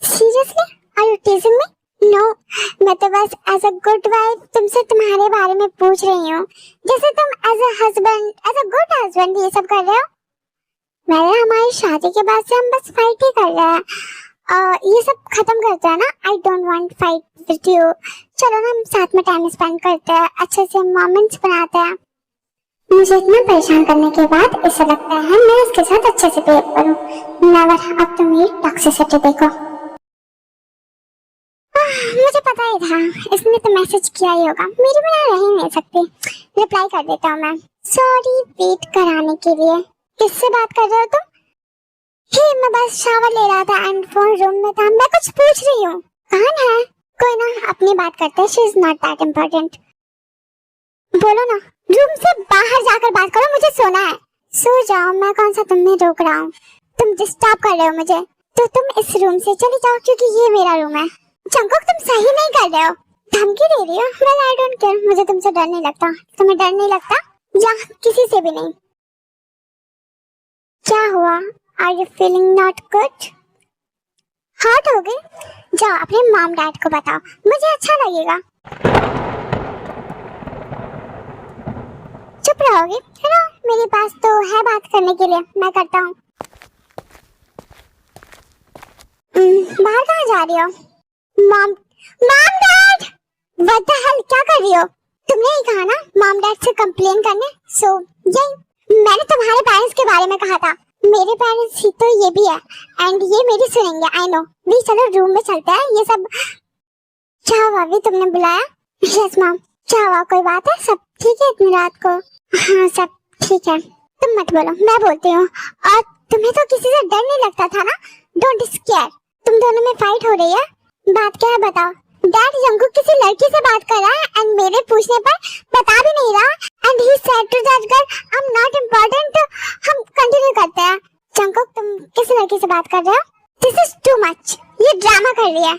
Seriously are you teasing me? No, मैं तो बस एज अ गुड वाइफ तुमसे तुम्हारे बारे में पूछ रही हूँ, जैसे तुम as a husband, as a good husband ये सब कर रहे हो। मैंने हमारी शादी के बाद से हम बस फाइट ही कर रहे हैं। ये सब खत्म करते हैं ना। आई don't want fight with you. चलो ना हम साथ में टाइम स्पेंड करते हैं, अच्छे से मोमेंट्स बनाते हैं। मुझे इतना परेशान करने के बाद ऐसा लगता है मैं इसके साथ अच्छे से बिहेव करूं। नेवर। अब तुम ये टॉक्सिसिटी देखो। मुझे पता ही था, इसने तो मैसेज किया ही होगा। मेरे बिना रह ही नहीं सकती। रिप्लाई कर देता हूँ मैं। सॉरी वेट कराने के लिए। किससे बात कर रहे हो तुम? मैं बस शावर ले रहा था एंड फोन रूम में था। मैं कुछ पूछ रही हूँ। कौन है? कोई ना, अपनी बात करते हैं। She is not that important. बोलो ना। रूम से बाहर जाकर बात करो, मुझे सोना है। सो जाओ, मैं कौन सा तुम्हें रोक रहा हूँ। तुम डिस्टर्ब कर रहे हो मुझे, तो तुम इस रूम से चले जाओ क्योंकि ये मेरा रूम है। जंकुक तुम सही नहीं कर रहे हो। धमकी दे रही हो? Well I don't care. मुझे तुमसे डर नहीं लगता। तुम्हें डर नहीं लगता? या किसी से भी नहीं? क्या हुआ? Are you feeling not good? Hot हो गई? जाओ अपने मॉम डैड को बताओ, मुझे अच्छा लगेगा। चुप रहोगे? चलो मेरे पास तो है बात करने के लिए, मैं करता हूँ। बाहर कहाँ जा रही हो? Mom dad, what the hell, क्या कर रही हो? तुमने ही कहा ना मॉम डैड से कंप्लेन करने। सो यही मैंने तुम्हारे पेरेंट्स के बारे में कहा था। मेरे पेरेंट्स ही तो ये भी है एंड ये मेरी सुनेंगे। I know. भी चलो रूम में चलते हैं। ये सब क्या हुआ? अभी तुमने बुलाया? Yes mom. क्या हुआ? कोई बात है? सब ठीक है इतनी रात को? हाँ सब ठीक है। तुम मत बोलो, मैं बोलती हूँ। और तुम्हें तो किसी से डर नहीं लगता था ना? Don't square. तुम दोनों में फाइट हो रही है, बात क्या है बताओ। डैड जंकुक किसी लड़की से बात कर रहा है एंड मेरे पूछने पर बता भी नहीं रहा and he said to that girl I am not important. हम कंटिन्यू करते हैं। जंकुक तुम किस लड़की से बात कर रहे हो? This is too much. ये ड्रामा कर रही है।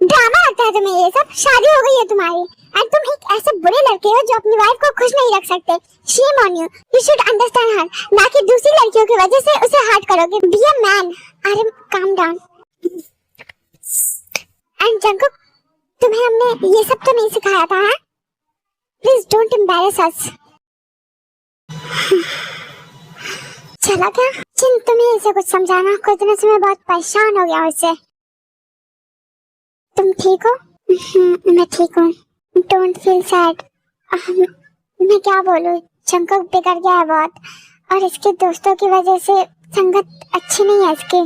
ड्रामा लगता है तुम्हें ये सब? शादी हो गई है तुम्हारी एंड तुम एक ऐसे बुरे लड़के हो जो अपनी वाइफ को खुश नहीं रख सकते। Shame on you. You should understand her, ना कि दूसरी लड़कियों की वजह से उसे हर्ट करोगे। Be a man. अरे काम डाउन। एंड जंकुक तुम्हें हमने ये सब तो नहीं सिखाया था? है? प्लीज डोंट एम्बैरेस अस। चला क्या? चिन तुम्हें इसे कुछ समझाना। कुछ दिनों से मैं बहुत परेशान हो गया उससे। तुम ठीक हो? मैं ठीक हूँ। Don't feel sad. मैं क्या बोलूँ, जंकुक बिगड़ गया है बहुत और इसके दोस्तों की वजह से संगत अच्छी नहीं है इसकी।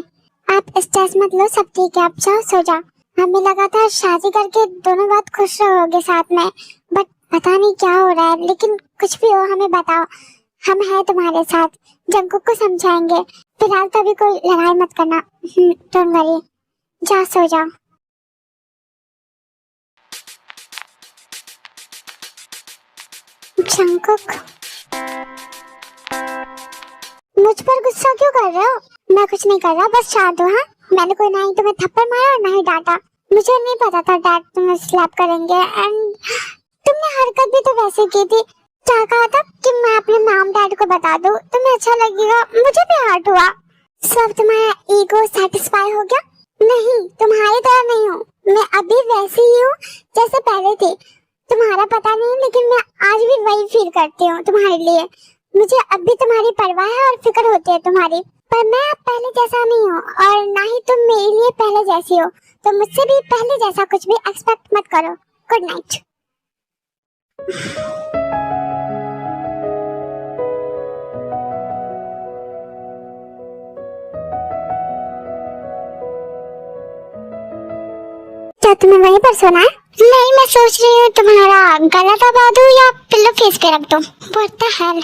आप स्ट्रेस मत लो, सब ठीक है। आप जाओ सो जाओ। हमें लगा था शादी करके दोनों बहुत खुश रहोगे साथ में, बट पता नहीं क्या हो रहा है। लेकिन कुछ भी हो हमें बताओ, हम हैं तुम्हारे साथ। जंकुक को समझाएंगे। फिलहाल तो अभी कोई लड़ाई मत करना। डोंट वरी, जाओ सो जाओ। जंकुक मुझ पर गुस्सा क्यों कर रहे हो? मैं कुछ नहीं कर रहा, बस शांत हो। हाँ, मैंने कोई ना ही तुम्हें थप्पड़ मारा और ना ही डांटा। मुझे नहीं पता था डैड तुम्हें स्लैप करेंगे एंड तुमने हरकत भी तो वैसे की थी। क्या कहा था कि मैं अपने मॉम डैड को बता दूं, तुम्हें अच्छा लगेगा। मुझे भी हर्ट हुआ। सब तुम्हारा ईगो सेटिस्फाई हो गया? नहीं, तुम्हारी तरह नहीं हूँ मैं। अभी वैसी ही हूँ जैसे पहले थी। तुम्हारा पता नहीं लेकिन मैं आज भी वही फील करती हूँ तुम्हारे लिए। मुझे अब भी तुम्हारी परवाह है और फिक्र होती है तुम्हारी, पर मैं अब पहले जैसा नहीं हूँ और ना ही तुम मेरे लिए पहले जैसी हो। तो मुझसे भी पहले जैसा कुछ भी एक्सपेक्ट मत करो। Good night. तुम्हें वहीं पर सोना है? नहीं, मैं सोच रही हूँ तुम्हारा गला दबा दूँ या पिल्लो फेस पे रख दूँ। What the hell?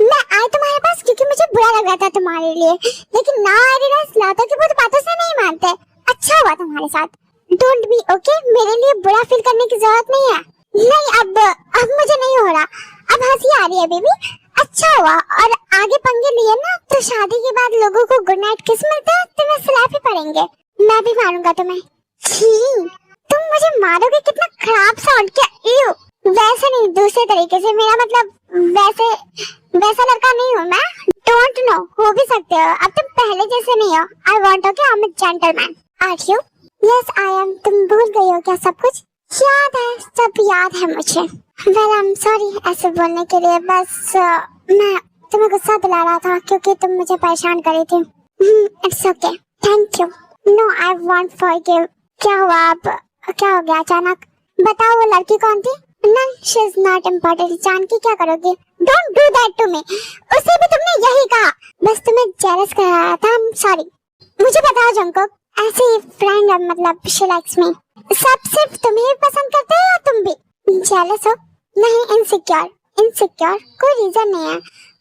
मैं आई तुम्हारे पास क्योंकि मुझे बुरा लग रहा था तुम्हारे लिए, लेकिन ना आई रियलाइज लाता कि वो तो बातों से नहीं मानते। अच्छा हुआ तुम्हारे साथ। डोंट बी ओके, मेरे लिए बुरा फील करने की जरूरत नहीं है। नहीं, अब मुझे नहीं हो रहा, अब हंसी आ रही है बेबी। अच्छा हुआ, और आगे पंगे लिए ना तो शादी के बाद लोगों को गुड नाइट किस मिलता है, तुम्हें स्लैप ही पड़ेंगे। मैं भी मारूंगा तुम्हें। छी, तुम मुझे मारोगे? कितना खराब साउंड किया। वैसे नहीं, दूसरे तरीके से, मेरा मतलब वैसा लड़का नहीं हूँ मैं। डोंट नो, हो भी सकते हो, अब तुम पहले जैसे नहीं हो। I want to I am a gentleman. Are you? Yes I am. तुम भूल गई हो क्या सब कुछ? याद है, सब याद है मुझे। वेल आई एम सॉरी ऐसे बोलने के लिए, बस मैं तुम्हें गुस्सा दिला रहा था क्योंकि तुम मुझे परेशान कर रही थी। It's okay, thank you. No I want forgive. क्या हुआ अब? क्या हो गया अचानक? बताओ वो लड़की कौन थी? None, she is not important. जान के क्या करोगे? Don't do that to me. उसे भी तुमने यही कहा, बस तुम्हें जेलस कर रहा था। आई एम सॉरी। मुझे बताओ जंगकुक, ऐसे फ्रेंड मतलब शी लाइक्स मी, सब सिर्फ तुम्हें ही पसंद करते हैं या तुम भी जेलस हो? नहीं, इनसिक्योर कोई रीजन नहीं है,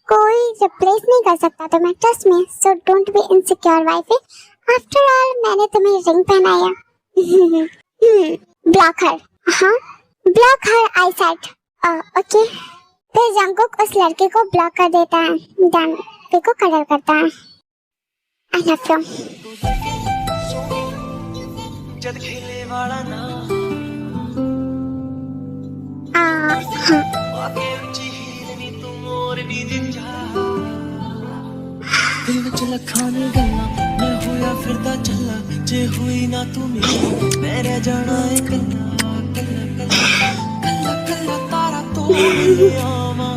कोई रिप्लेस नहीं कर सकता तुम्हें, trust me. So don't be insecure wifey. After all मैंने तुम्हें रिंग पहनाया। ब्लॉक हर। हाँ, block her I said. Okay. फिर जंगकुक उस लड़के को ब्लॉक कर देता है, देन पी को कलर करता है। आई लव यू। जद खेले वाला ना हाँ, आके उच्ची हीरनी तू मोरनी दिन जा दिल विच लखां ने गल्लां मैं होया फिरदा चला जे हुई ना तू मेरी मैं रह जाना है कल्ला कल्ला कल्ला कल्ला तारा तोड़ आवा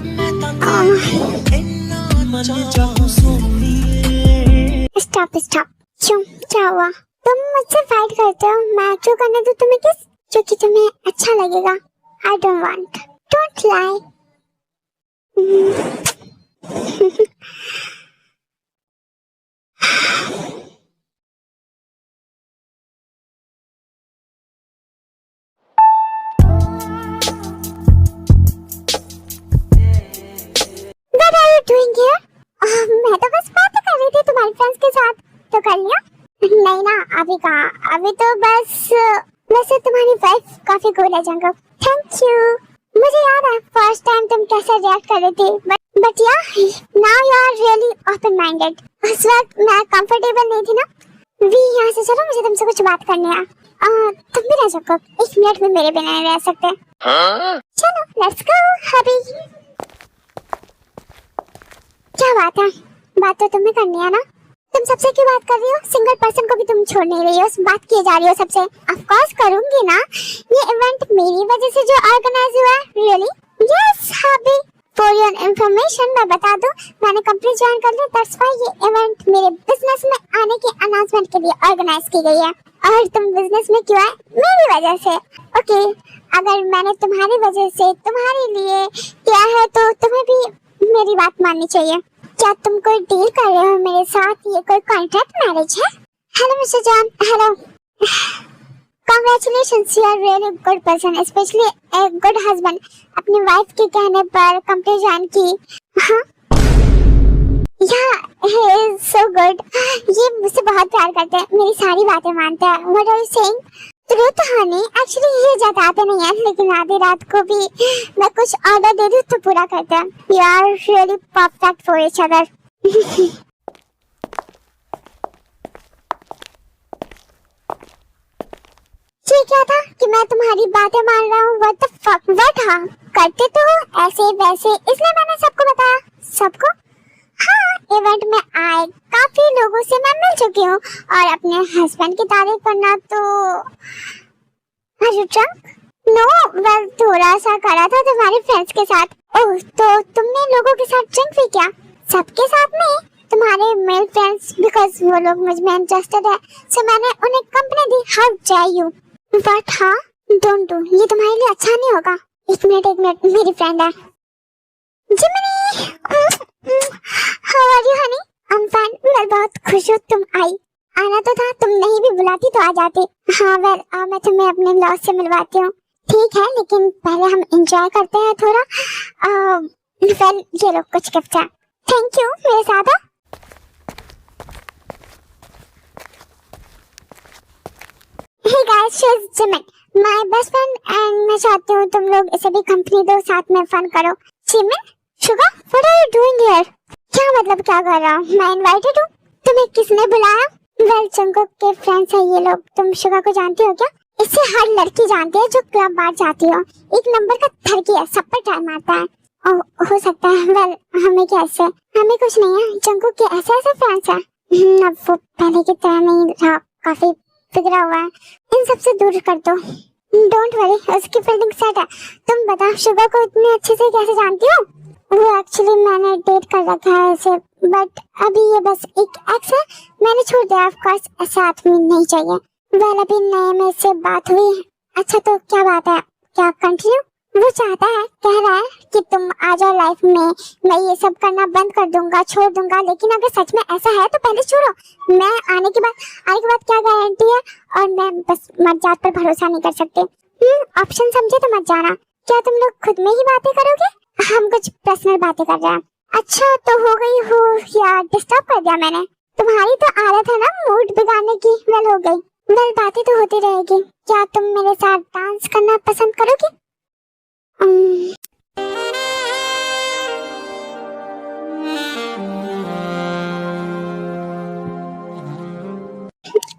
मैं तां इन्ना मन जाऊं सोनिए। स्टॉप। क्यों, क्या हुआ? तुम मुझसे फाइट करते हो, मैं क्यों करने दूं तुम्हें किस? क्योंकि तुम्हें अच्छा लगेगा। I don't want. Don't lie. What are you doing here? मैं तो बस बात कर रही थी तुम्हारे फ्रेंड्स के साथ। तो कर लिया? नहीं ना, अभी कहाँ, अभी तो बस वैसे तुम्हारी वाइफ काफी कूल है जंगल। Thank you. मुझे याद है फर्स्ट टाइम तुम कैसे रिएक्ट कर रही थी, but yeah now you are really open minded. उस वक्त मैं कंफर्टेबल नहीं थी ना। वी यहाँ से चलो, मुझे तुमसे कुछ बात करनी है। तुम भी रह सको, 1 मिनट में मेरे बिना नहीं रह सकते। चलो लेट्स गो हबी। क्या बात है? बात तो तुम्हें करनी है ना। तुम सबसे क्यों बात कर रही हो? सिंगल पर्सन को भी तुम छोड़ नहीं रही हो, बात किए जा रही हो सबसे। ऑफ कोर्स करूंगी ना, ये इवेंट मेरी वजह से जो ऑर्गेनाइज हुआ है। Really? Yes hubby. For your information मैं बता दूं, मैंने कंपनी ज्वाइन कर ली, दैट्स व्हाई ये इवेंट मेरे बिजनेस में आने के अनाउंसमेंट के लिए ऑर्गेनाइज की गई है। और तुम बिजनेस में क्यों आए? मेरी वजह से। ओके, अगर मैंने तुम्हारी वजह से तुम्हारे लिए किया है तो तुम्हें भी मेरी बात माननी चाहिए। क्या तुम कोई डील कर रहे हो मेरे साथ? ये कोई कॉन्ट्रैक्ट मैरिज है? Hello Mister John. Hello. Congratulations, you are really good person, specially a good husband. अपनी वाइफ के कहने पर कंपनी ज्वाइन की। हाँ, या ही इज सो गुड। ये मुझसे बहुत प्यार करते हैं, मेरी सारी बातें मानते हैं। What are you saying? Truth honey, actually ये जताते नहीं है, लेकिन आधी रात को भी मैं कुछ ऑर्डर दे दूं तो पूरा करते हैं। You are really perfect for each other. ये क्या था कि मैं तुम्हारी बातें मान रहा हूँ? What the fuck? व्हाट? हाँ, करते तो हो ऐसे वैसे, इसलिए मैंने सबको बताया। सबको? हाँ, इवेंट में आए काफी लोगों से मैं मिल चुकी हूँ, और अपने हस्बैंड की तारीफ करना तो। Are you drunk? No, well, थोड़ा सा करा था तुम्हारे फ्रेंड्स के साथ। ओह, तो तुमने लोगों के साथ ड्रिंक भी किया? सबके साथ नहीं, तुम्हारे मेल फ्रेंड्स, बिकॉज वो लोग मुझ में इंटरेस्टेड है, सो मैंने उन्हें कंपनी दी। How dare you? बट हाँ, डोंट डू, ये तुम्हारे लिए अच्छा नहीं होगा। एक मिनट, मेरी फ्रेंड है Jimini. How are you honey? I am fine. मैं बहुत खुश हूँ तुम आई। आना तो था, तुम नहीं भी बुलाती तो आ जाती। हाँ वेल, मैं तुम्हें अपने लॉस से मिलवाती हूँ। ठीक है, लेकिन पहले हम एंजॉय करते हैं थोड़ा। वेल, ये लो कुछ गिफ्ट है। थैंक यू, मेरे साथ आओ। Hey guys, she's Jimin, my best friend, and मैं चाहती हूँ तुम लोग इसे भी कंपनी दो, साथ में फन करो। Jimin, sugar, what are you doing here? क्या मतलब क्या कर रहा हूँ? मैं इनवाइटेड हूँ, तुम्हें किसने बुलाया? वेल, जंगकुक के फ्रेंड्स हैं ये लोग। तुम शुगर को जानती हो क्या? इसे हर लड़की जानती है जो क्लब बार जाती हो। एक नंबर का थरकी है, सब पर टाइम आता है। हो सकता है। वेल, हमें कैसे? हमें कुछ नहीं है, जंगकुक के ऐसे ऐसे फ्रेंड्स हैं। अब वो पहले की तरह नहीं रहा, काफी बिगड़ा हुआ है। इन सबसे दूर कर दो। डोंट वरी, उसकी फील्डिंग सेट है। तुम बताओ, शुगर को इतने अच्छे से कैसे जानती हो? वो एक्चुअली मैंने डेट कर रखा है इसे, बट अभी ये बस एक एक्स है, मैंने छोड़ दिया। ऑफ कोर्स ऐसा आदमी नहीं चाहिए। वेल, अभी नए में से बात हुई। अच्छा तो क्या बात है? क्या कंटिन्यू? वो चाहता है, कह रहा है कि तुम आ जाओ लाइफ में, मैं ये सब करना बंद कर दूंगा, छोड़ दूंगा। लेकिन अगर सच में ऐसा है तो पहले छोड़ो। मैं आने के बाद क्या गारंटी है? और मैं बस मर्जात पर भरोसा नहीं कर सकती। ऑप्शन समझे तो मत जाना। क्या तुम लोग खुद में ही बातें करोगे? हम कुछ पर्सनल बातें कर रहे हैं। अच्छा तो हो गई हो या डिस्टर्ब कर दिया मैंने? तुम्हारी तो आदत है ना मूड बिगाड़ने की। वेल, हो गई। वेल, बातें तो होती रहेगी। क्या तुम मेरे साथ डांस करना पसंद करोगी?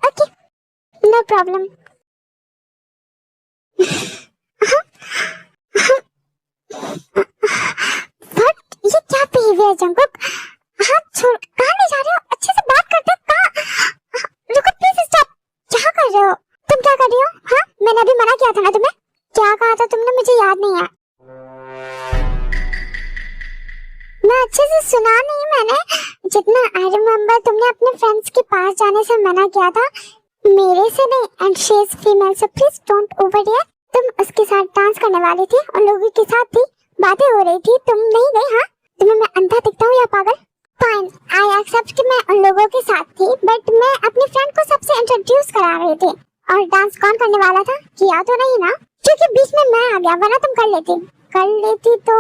Okay, no problem. ये क्या बिहेवियर जंगकुक? हाथ छोड़, कहाँ ले जा रहे हो? अच्छे से बात करते हो। कहाँ? रुको प्लीज, स्टॉप। क्या कर रहे हो? तुम क्या कर रही हो? हाँ, मैंने अभी मना किया था ना तुम्हें। क्या कहा था तुमने? मुझे याद नहीं है। मैं अच्छे से सुना नहीं। मैंने जितना आई रिमेम्बर, तुमने अपने फ्रेंड्स के पास जाने से मना किया था, मेरे से नहीं। And she is female, so please don't overreact. तुम उसके साथ डांस करने वाली थी और लोगों के साथ थी, बातें हो रही थी, तुम नहीं गई। हाँ, तुम्हें मैं अंधा दिखता हूँ या पागल? फाइन, आई एक्सेप्ट कि मैं उन लोगों के साथ थी, बट मैं अपनी फ्रेंड को सबसे इंट्रोड्यूस करा रही थी। और डांस कौन करने वाला था? किया तो नहीं ना? क्योंकि बीच में मैं आ गया, वरना तुम कर लेती तो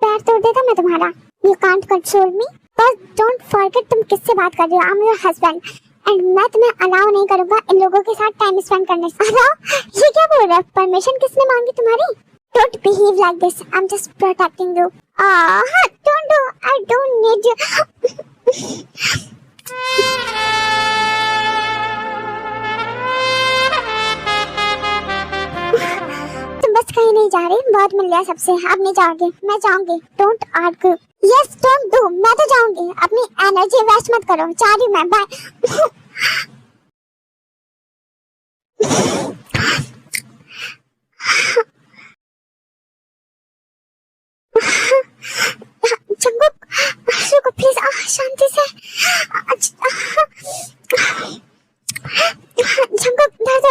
पैर तोड़ देता मैं तुम्हारा। यू कांट कंट्रोल मी, बस डोंट फॉरगेट तुम किससे बात कर रही हो। I am your husband and मैं तुम्हें अलाउ नहीं करूंगा इन लोगों के साथ टाइम स्पेंड करने से। अलाउ? ये क्या बोल रहा है? परमिशन किसने मांगी तुम्हारी? Don't behave like this. I'm just protecting you. Don't do. I don't need you. तुम बस कहीं नहीं जा रही, बहुत मिल लिया सबसे। अब नहीं जाओगे? मैं जाऊंगी। Don't argue. Yes, don't do. मैं तो जाऊंगी। अपनी एनर्जी वेस्ट मत करो। जा रही मैं। बाय। जंगकुक, रुको प्लीज, शांति से। जंगकुक, दर्द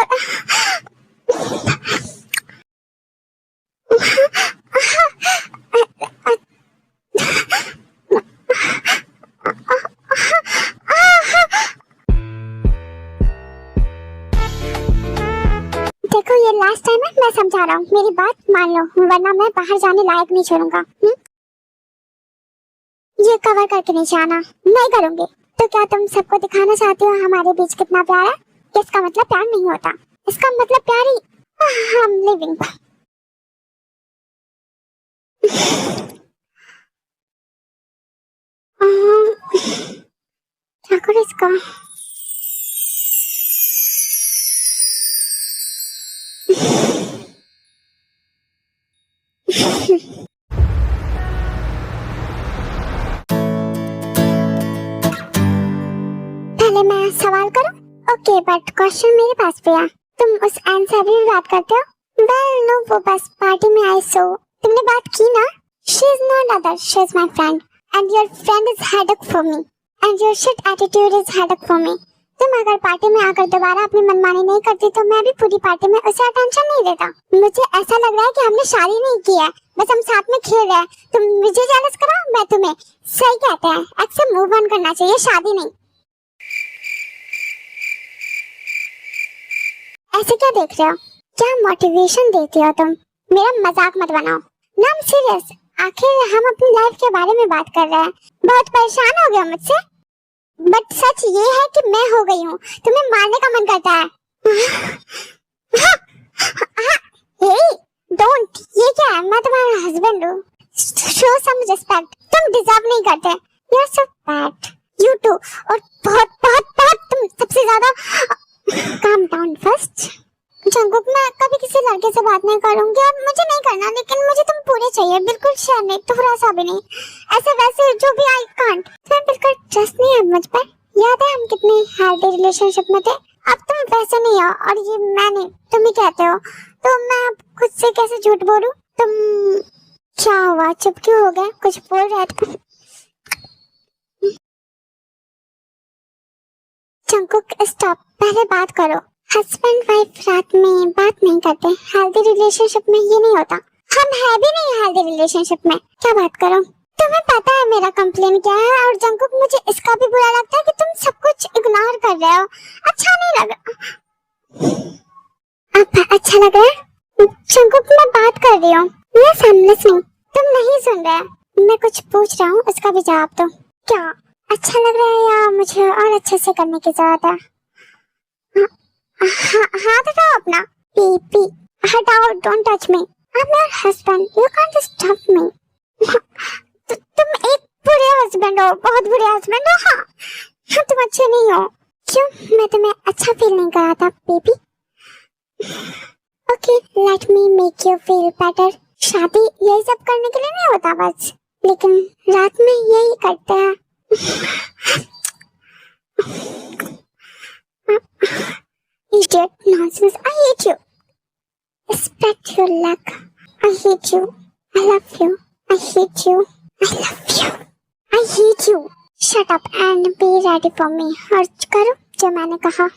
देखो, ये लास्ट टाइम है, मैं समझा रहा हूँ, मेरी बात मान लो, वरना मैं बाहर जाने लायक नहीं छोड़ूंगा। ये कवर करके नहीं जाना। नहीं करूंगी। तो क्या तुम सबको दिखाना चाहते हो हमारे बीच कितना प्यार है? इसका मतलब प्यार नहीं होता, इसका मतलब प्यार ही। हम लिविंग। क्या करो इसका? पहले मैं सवाल करूं? ओके, बट क्वेश्चन मेरे पास भी है। तुम उस आंसर भी बात करते हो? वेल नो, वो बस पार्टी में आई सो तुमने बात की ना? She is not other, she is my friend and your friend is headache for me and your shit attitude is headache for me. तुम अगर पार्टी में आकर दोबारा अपनी मनमानी नहीं करती तो मैं भी पूरी पार्टी में उसे अटेंशन नहीं देता। मुझे ऐसा लग रहा है कि हमने शादी नहीं की है, बस हम साथ में खेल रहे हैं। तुम मुझे जेलस कराओ, मैं तुम्हें। सही कहते हैं, एक्सेप्ट मूव ऑन करना चाहिए, शादी नहीं। ऐसे क्या देख रहे हो? क्या मोटिवेशन देती हो तुम? मेरा मजाक मत बनाओ ना, I'm सीरियस। आखिर हम अपनी लाइफ के बारे में बात कर रहे हैं। बहुत परेशान हो गया मुझसे, बट सच ये है कि मैं हो गई हूँ। तुम्हें मारने का मन करता है। हे डोंट, ये क्या है? मैं तुम्हारा हस्बैंड हूँ। Show some respect. तुम डिजर्व नहीं करते। You are so bad, you too. और बहुत बहुत बहुत तुम सबसे ज्यादा। Calm down first. जंगकुक, मैं कभी किसी लड़के से बात नहीं करूंगी और मुझे नहीं करना, लेकिन मुझे तुम पूरे चाहिए, बिल्कुल शेयर नहीं, थोड़ा सा भी नहीं। ऐसे वैसे जो भी आई कांट। तुम्हें बिल्कुल ट्रस्ट नहीं है मुझ पर। याद है हम कितने हेल्दी रिलेशनशिप में थे? अब तुम वैसे नहीं हो, और ये मैं नहीं, तुम ही कहते हो। तो मैं अब खुद से कैसे झूठ बोलूं? तुम क्या हुआ, चुप क्यों हो गए? कुछ बोल रहे थे। जंगकुक स्टॉप, पहले बात करो। हस्बैंड वाइफ रात में बात नहीं करते। हेल्दी रिलेशनशिप में ये नहीं होता। हम है भी नहीं हेल्दी रिलेशनशिप में, क्या बात करो? तुम्हें पता है मेरा कंप्लेन क्या है? और जंगकुक, मुझे इसका भी बुरा लगता है कि तुम सब कुछ इग्नोर कर रहे हो। अच्छा नहीं लग अब अच्छा लग रहा है? जंगकुक, मैं बात कर रही हूँ। Yes, I am listening. तुम नहीं सुन रहे। मैं कुछ पूछ रहा हूँ, उसका भी जवाब दो। क्या अच्छा लग रहा है या मुझे और अच्छे से करने की जरूरत है? हाथ हटाओ अपना। पी हटाओ, don't touch me. I am your husband, you can't stop me. तुम एक बुरे हस्बैंड हो, बहुत बुरे हस्बैंड हो। हाँ, तुम अच्छे नहीं हो। क्यों? मैं तुम्हें अच्छा फील नहीं कराता baby? Okay, let me make you feel better. शादी यही सब करने के लिए नहीं होता बस, लेकिन रात में यही करते हैं। Idiot, nonsense, I hate you. Respect your luck. I hate you. I love you. I hate you. I love you. I hate you. Shut up and be ready for me. और करो जो मैंने कहा।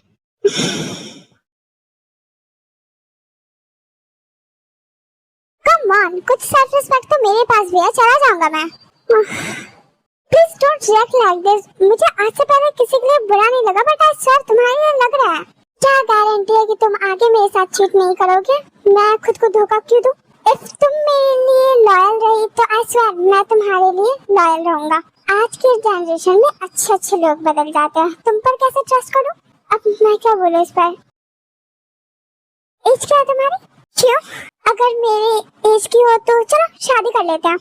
Come on, कुछ self respect तो मेरे पास भी है। चला जाऊंगा मैं। Please don't react like this. मुझे आज से पहले किसी के लिए बुरा नहीं लगा, बट आज सर तुम्हारे लिए लग रहा है। क्या गारंटी है कि तुम आगे मेरे साथ चीट नहीं करोगे? मैं खुद को धोखा क्यों दूं? इफ तुम मेरे लिए लॉयल रही तो आई स्वेयर मैं तुम्हारे लिए लॉयल रहूंगा। आज के जनरेशन में अच्छे लोग बदल जाते हैं। तुम पर कैसे ट्रस्ट करूं? अब मैं क्या बोलूं इस पर? एज क्या है तुम्हारी? क्यों? अगर मेरे एज की हो तो चलो शादी कर लेते हैं।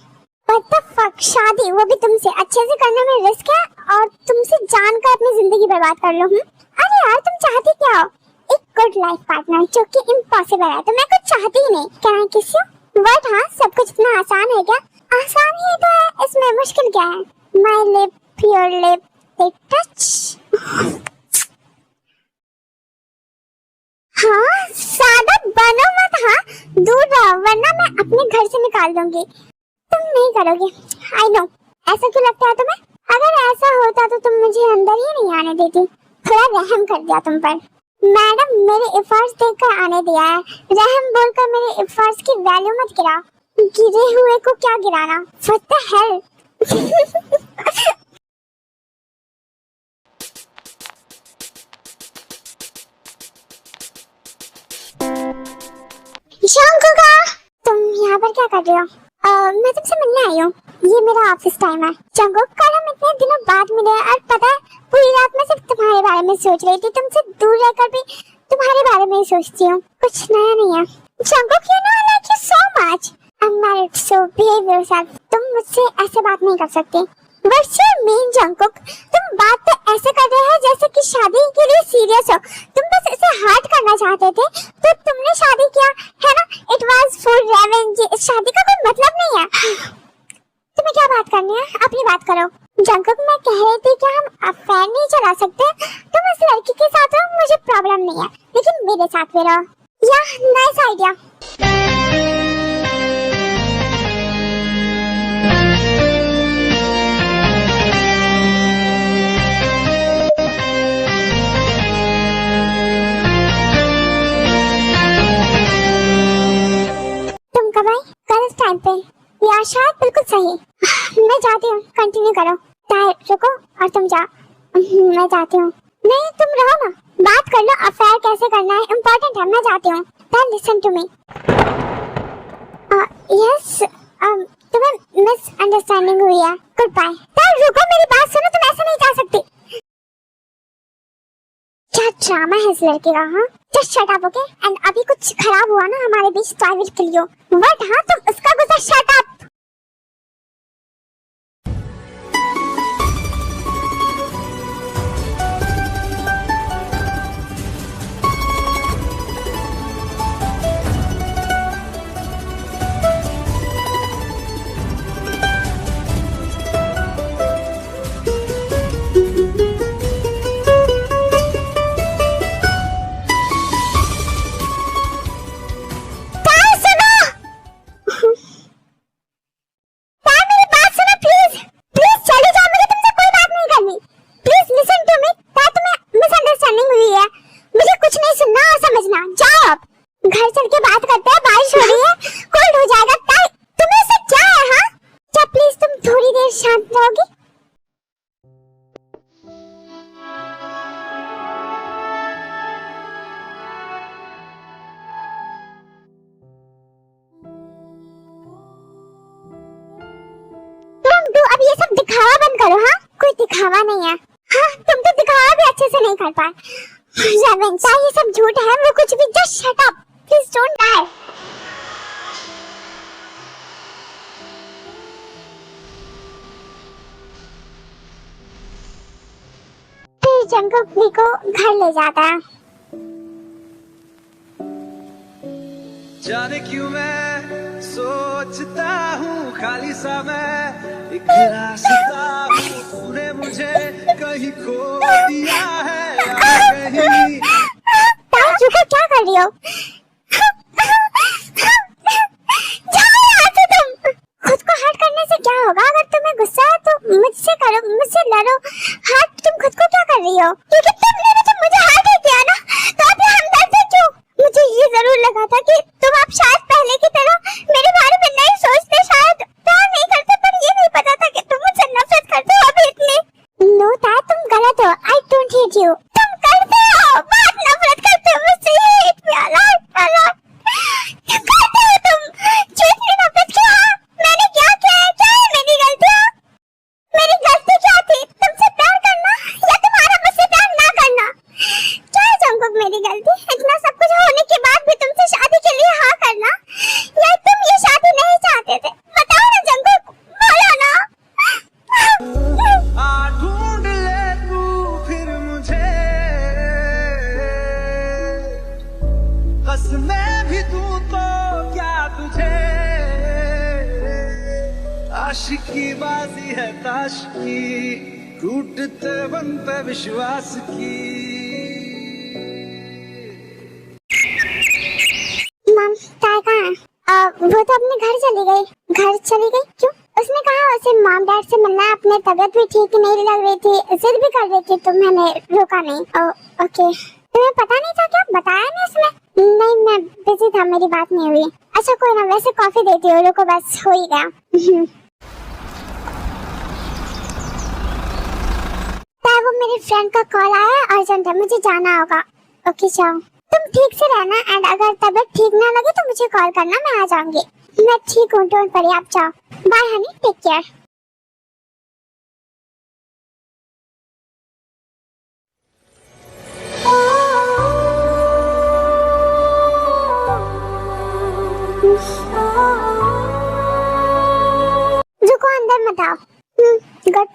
What the fuck? शादी, वो भी तुमसे? अच्छे से करने में रिस्क है और तुमसे जान कर अपनी जिंदगी बर्बाद कर लो। अरे यार, तुम चाहती क्या हो? एक गुड लाइफ पार्टनर, जो कि इम्पॉसिबल है। तो मैं कुछ चाहती ही नहीं। Can I kiss you? What? हाँ, सब कुछ इतना आसान है क्या? आसान ही तो है, इसमें मुश्किल क्या है? My lip, your lip, they touch. हाँ, सादा बनो मत। हाँ, दूर रहो वरना मैं अपने घर से निकाल दूंगी। तुम नहीं करोगे, I know। ऐसा क्यों लगता है तुम्हें? अगर ऐसा होता तो तुम मुझे अंदर ही नहीं आने देती। थोड़ा रहम कर दिया तुम पर। मैडम, मेरे एफर्ट्स देखकर आने दिया है। रहम बोलकर मेरे एफर्ट्स की वैल्यू मत गिराओ। गिरे हुए को क्या गिराना? What the hell? जंगकुक, तुम यहाँ पर क्या कर रहे हो? मैं तुमसे मिलने आई हूँ। ये मेरा ऑफिस टाइम है। जंगकुक, कल हम इतने दिनों बाद मिले और पता है पूरी रात में सिर्फ तुम्हारे बारे में सोच रही थी। तुमसे दूर रहकर भी तुम्हारे बारे में ही सोचती हूँ। कुछ नया नहीं है। Jungkook, you know I like you so much. I'm married, so behave yourself. तुम मुझसे ऐसे बात नहीं कर सकती। What's your mean, Jungkook? तुम बात तो ऐसे कर रहे हो जैसे कि शादी के लिए सीरियस हो। तुम बस इसे हर्ट करना चाहते थे तो तुमने शादी किया है ना? It was for revenge. शादी का कोई मतलब नहीं है। तुम्हें क्या बात करनी है? अपनी बात करो। जंगकुक, मैं कह रही थी कि हम अफेयर नहीं चला सकते। तुम इस लड़की के साथ हो, मुझे प्रॉब्लम नहीं है, लेकिन मेरे साथ भी रहो। या नाइस आइडिया। तुम कब आई? कल इस टाइम पे या शायद बिल्कुल सही। मैं जाती हूँ, कंटिन्यू करो। टायर रुको और तुम जा। मैं जाती हूँ। नहीं, तुम रहो ना। बात कर लो, अफेयर कैसे करना है इम्पोर्टेंट है, मैं जाती हूँ। Then listen to me. Yes, तुम्हें मिसअंडरस्टैंडिंग हुई है, गुड बाय। यार रुको, मेरी बात सुनो, तुम ऐसे नहीं जा सकती। क्या ड्रामा है इस लड़के का, हाँ? Just shut up, okay? And अभी कुछ खराब हुआ ना हमारे बीच तो I will kill you. What? हाँ, तुम उसका गुस्सा, शट अप। घर चल के बात करते हैं, बारिश हो रही है, कोल्ड हो जाएगा। तुम्हें सब क्या है? हाँ, क्या प्लीज तुम थोड़ी देर शांत रहोगी? तुम अब ये सब दिखावा बंद करो। हाँ, कोई दिखावा नहीं है। हाँ, तुम तो दिखावा भी अच्छे से नहीं कर पाए। ये सब झूठ है, वो कुछ भी। Just shut up, please don't die. फिर जंगल मी को घर ले जाता है। जाने क्यों मैं सोचता हूँ खाली सा मैं एक रास्ता हूँ, तूने मुझे कहीं खो दिया है या कहीं। क्या कर रही हो? जाओ यहाँ से तुम। खुद को हर्ट करने से क्या होगा? अगर तुम्हें गुस्सा है तो मुझसे करो, मुझसे लड़ो। हर्ट तुम खुद को क्या कर रही हो? क्योंकि तुमने भी तो मुझे हर्ट किया ना, तो अब हमदर्द से क्यों? मुझे ये जरूर लगा था कि तुम अब शायद पहले की तरह मेरे बारे में नहीं सोचते, शायद प्यार नहीं करते, पर ये नहीं पता था कि तुम मुझसे नफरत करते हो अभी इतनी। नो ता, तुम गलत हो। आई डोंट हेट यू। तुम करते हो, बहुत नफरत करते हो मुझसे। Hate me a lot, a lot. करते हो तुम। क्यों इतनी नफरत क्यों? मैंने क्या किया है? क्या है मेरी गलतियाँ? मेरी गलती क्या थी? तुमसे प्यार करना या तुम्हारा मुझसे प्यार ना करना? क्या है जंगकुक मेरी गलती? इतना सब कुछ होने के बाद भी तुमसे शादी के लिए हाँ करना, या तुम ये शादी नहीं चाहते थे? बताओ ना जंगकुक, बोलो ना। ढूंढ ले तू फिर मुझे, कसमें भी दूं तो क्या तुझे। आशिकी बाजी है ताश की, टूटते बनते विश्वास की। मम, ताई कहाँ है? वो तो अपने घर चली गई। घर चली गई? क्यों? उसने कहा उसे मॉम डैड से मिलना है, अपने तबीयत भी ठीक नहीं लग रही थी, जिद भी कर रही थी, तो मैंने रोका नहीं। ओके, तुम्हें पता नहीं था क्या? बताया नहीं उसने? नहीं, मैं बिजी था, मेरी बात नहीं हुई। अच्छा कोई ना, वैसे कॉफी देती हूँ, रुको, बस हो ही गया। वो मेरी फ्रेंड का कॉल आया, अर्जेंट है, मुझे जाना होगा। ओके जाओ, तुम ठीक से रहना, एंड अगर तबीयत ठीक ना लगे तो मुझे कॉल करना, मैं आ जाऊंगी। मैं ठीक हूँ, डोंट वरी, आप जाओ। Bye honey, take care. रुको, अंदर मत आओ। गुड,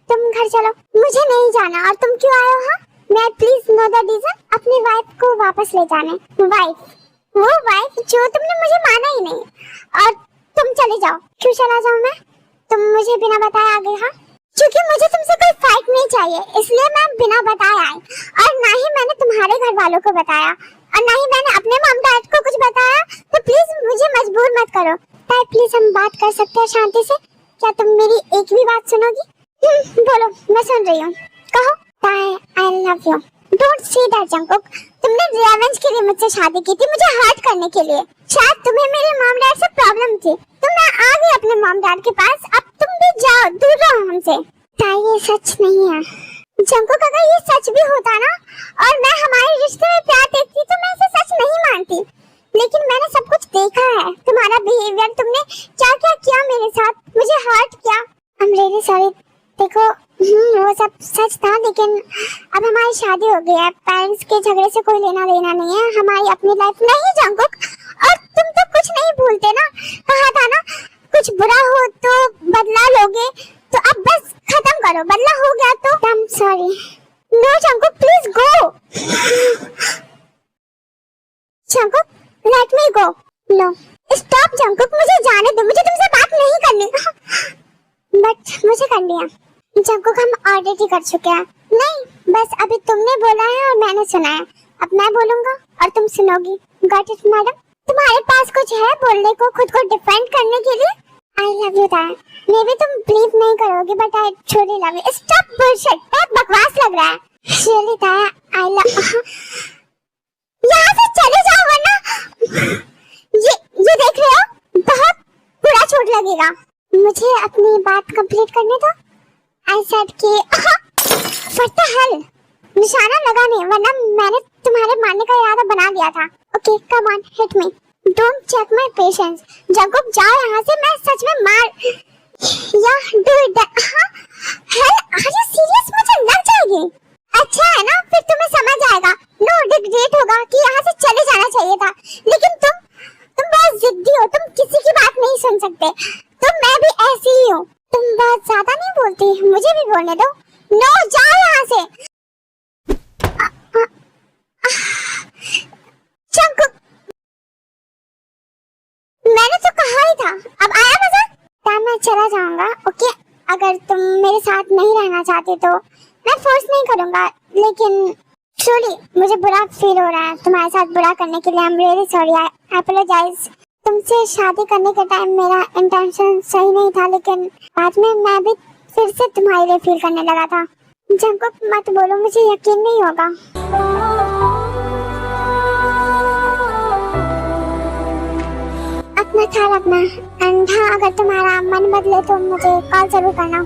तुम घर चलो, मुझे नहीं जाना। और तुम क्यों आए हो? हाँ, मैं प्लीज नो द रीजन। अपनी वाइफ को वापस ले जाने। वाइफ? वो वाइफ जो तुमने मुझे माना ही नहीं। और तुम चले जाओ। क्यों चला जाऊँ मैं? तुम मुझे बिना बताए आ गए? हाँ, क्योंकि मुझे तुमसे कोई फाइट नहीं चाहिए, इसलिए मैं बिना बताए आई। और ना ही मैंने तुम्हारे घर वालों को बताया, और ना ही मैंने अपने मॉम डैड को कुछ बताया। तो प्लीज मुझे मजबूर मत करो। ताई प्लीज हम बात कर सकते हैं शांति से? क्या तुम मेरी एक भी बात सुनोगी? बोलो, मैं सुन रही हूँ, कहो। ताई, आई love you. Don't say that Jungkook. तुमने रिवेंज के लिए मुझसे शादी की थी, मुझे हर्ट करने के लिए। शायद तुम्हें मेरे मॉम डैड से प्रॉब्लम थी, तो मैं आ गई अपने मॉम डैड के पास। अब तुम भी जाओ, दूर रहो हमसे। ताई ये सच नहीं है। जंकुक अगर ये सच भी होता ना और मैं हमारे रिश्ते में प्यार देखती तो मैं इसे सच नहीं मानती, लेकिन मैंने सब कुछ देखा है, तुम्हारा बिहेवियर, तुमने क्या क्या किया मेरे साथ, मुझे हर्ट किया। आई एम रियली सॉरी। देखो वो सब सच था, लेकिन अब हमारी शादी हो गई है, पेरेंट्स के झगड़े से कोई लेना देना नहीं है, हमारी अपनी लाइफ नहीं जंकुक। और तुम तो कुछ नहीं भूलते ना, कहा था ना कुछ बुरा हो तो बदला लोगे, तो अब बस खत्म करो, बदला हो गया तो। I am sorry. No Jungkook please go. Jungkook let me go. No stop Jungkook, मुझे जाने दो, मुझे तुमसे बात नहीं करनी। बट मुझे करनी है जंकुक, हम ऑलरेडी कर चुके हैं। नहीं बस अभी तुमने बोला है और मैंने सुना है, अब मैं बोलूंगा और तुम सुनोगी। Got it madam? तुम्हारे पास कुछ है बोलने को, खुद को डिफेंड करने के लिए? आई लव यू ताया। मे बी तुम बिलीव नहीं करोगे but I truly love you. Stop bullshit, बहुत बकवास लग रहा है। रियली ताया आई लव। यहाँ से चले जाओ वरना ये देख रहे हो बहुत बुरा चोट लगेगा। मुझे अपनी बात कंप्लीट करने दो। आई सेड कि व्हाट द हेल, निशाना लगा नहीं वरना मैंने तुम्हारे मारने का इरादा बना लिया था। Okay come on hit me, don't check my patience. Jungkook जाओ यहाँ से, मैं सच में मार या do it. Hell are you serious? मुझे लग जाएगी। अच्छा है ना, फिर तुम्हें समझ आएगा, नो रिग्रेट होगा कि यहाँ से चले जाना चाहिए था। लेकिन तुम बहुत जिद्दी हो, तुम किसी की बात नहीं सुन सकते। तो मैं भी ऐसी ही हूँ, तुम बहुत ज्यादा नहीं बोलती, मुझे भी बोलने दो। नो जाओ यहाँ से। जंकुक मैंने तो कहा ही था, अब आया मजा? क्या मैं चला जाऊंगा? ओके अगर तुम मेरे साथ नहीं रहना चाहते तो मैं फोर्स नहीं करूंगा, लेकिन ट्रूली मुझे बुरा फील हो रहा है तुम्हारे साथ बुरा करने के लिए। I am really sorry, I apologise. तुमसे शादी करने के टाइम मेरा इंटेंशन सही नहीं था, लेकिन बाद में मैं भी फिर से तुम्हारे लिए फील करने लगा था। जंकुक मत बोलो, मुझे यकीन नहीं होगा। अपना ख्याल रखना, एंड हाँ अगर तुम्हारा मन बदले तो मुझे कॉल जरूर करना।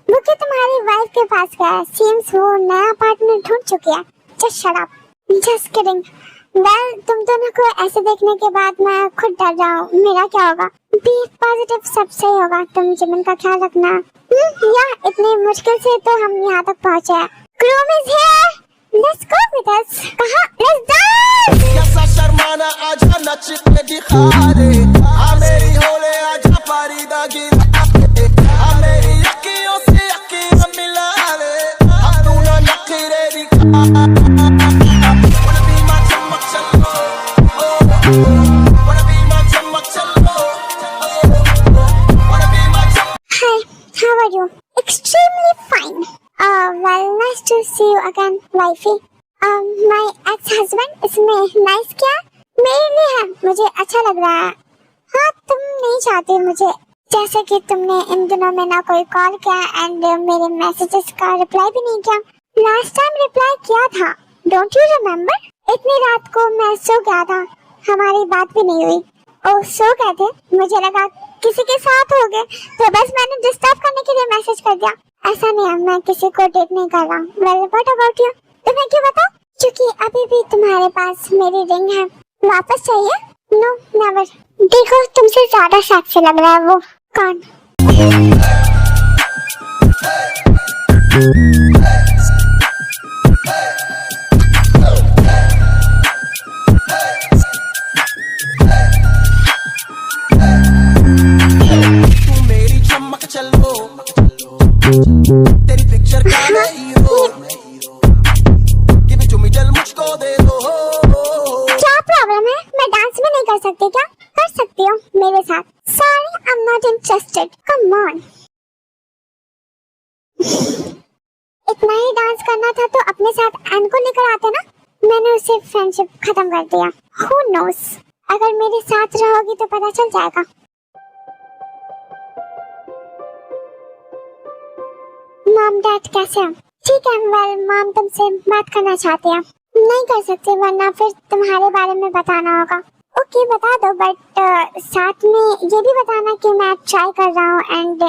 मुझे तुम्हारी वाइफ के पास गया, सीम्स वो नया पार्टनर ढूंढ चुकी है। Just shut up, just kidding. Well तुम दोनों को ऐसे देखने के बाद मैं खुद डर रहा हूँ, मेरा क्या होगा? बी पॉजिटिव, सब सही होगा। तुम जिमिन का ख्याल रखना। या इतनी मुश्किल से तो हम यहाँ तक पहुँचे हैं। Groom is here, let's go with us. कहाँ? Let's dance. कैसा शर्माना, आजा नच के दिखा दे, आ मेरी होले आजा पारीदा गिरा दे, आ मेरी अखियों से अखियां मिला ले, अब तू ना नखरे दिखा। Wanna be my चमक चलो, wanna be my चमक चलो, wanna be my चमक। Hi, how are you? Extremely fine. Well, nice to see you again, wifey. My ex-husband इसमें nice क्या? मेरे लिए है, मुझे अच्छा लग रहा है। हाँ, तुम नहीं चाहती मुझे, जैसे कि तुमने इन दिनों में ना कोई कॉल किया एंड मेरे मैसेजेस का रिप्लाई भी नहीं किया। लास्ट टाइम रिप्लाई किया था, डोंट यू रिमेम्बर? इतनी रात को मैं सो गया था, हमारी बात भी नहीं हुई। ओह सो गए थे, मुझे लगा किसी के साथ हो गए, तो बस मैंने डिस्टर्ब करने के लिए मैसेज कर दिया। ऐसा नहीं है, मैं किसी को डेट नहीं कर रहा। Well what about you? तुम्हें क्यों बताऊं? क्योंकि अभी भी तुम्हारे पास मेरी रिंग है, वापस चाहिए? No never. देखो तुमसे ज्यादा सेक्सी लग रहा है वो। कौन? तू मेरी चमक चलो, तेरी पिक्चर का hero, give it to me, दिल मुझको दे दो। क्या प्रॉब्लम है? मैं डांस भी नहीं कर सकती क्या? कर सकती हो मेरे साथ। Sorry I am not interested, come on. इतना ही डांस करना था तो अपने साथ एन को लेकर आते ना, मैंने उससे फ्रेंडशिप खत्म कर दिया। Who knows? अगर मेरे साथ रहोगी तो पता चल जाएगा। मॉम डैड कैसे हैं? ठीक है, वेल मॉम तुमसे बात करना चाहते हैं। नहीं कर सकते वरना फिर तुम्हारे बारे में बताना होगा। ओके बता दो, बट साथ में ये भी बताना कि मैं ट्राई कर रहा हूँ एंड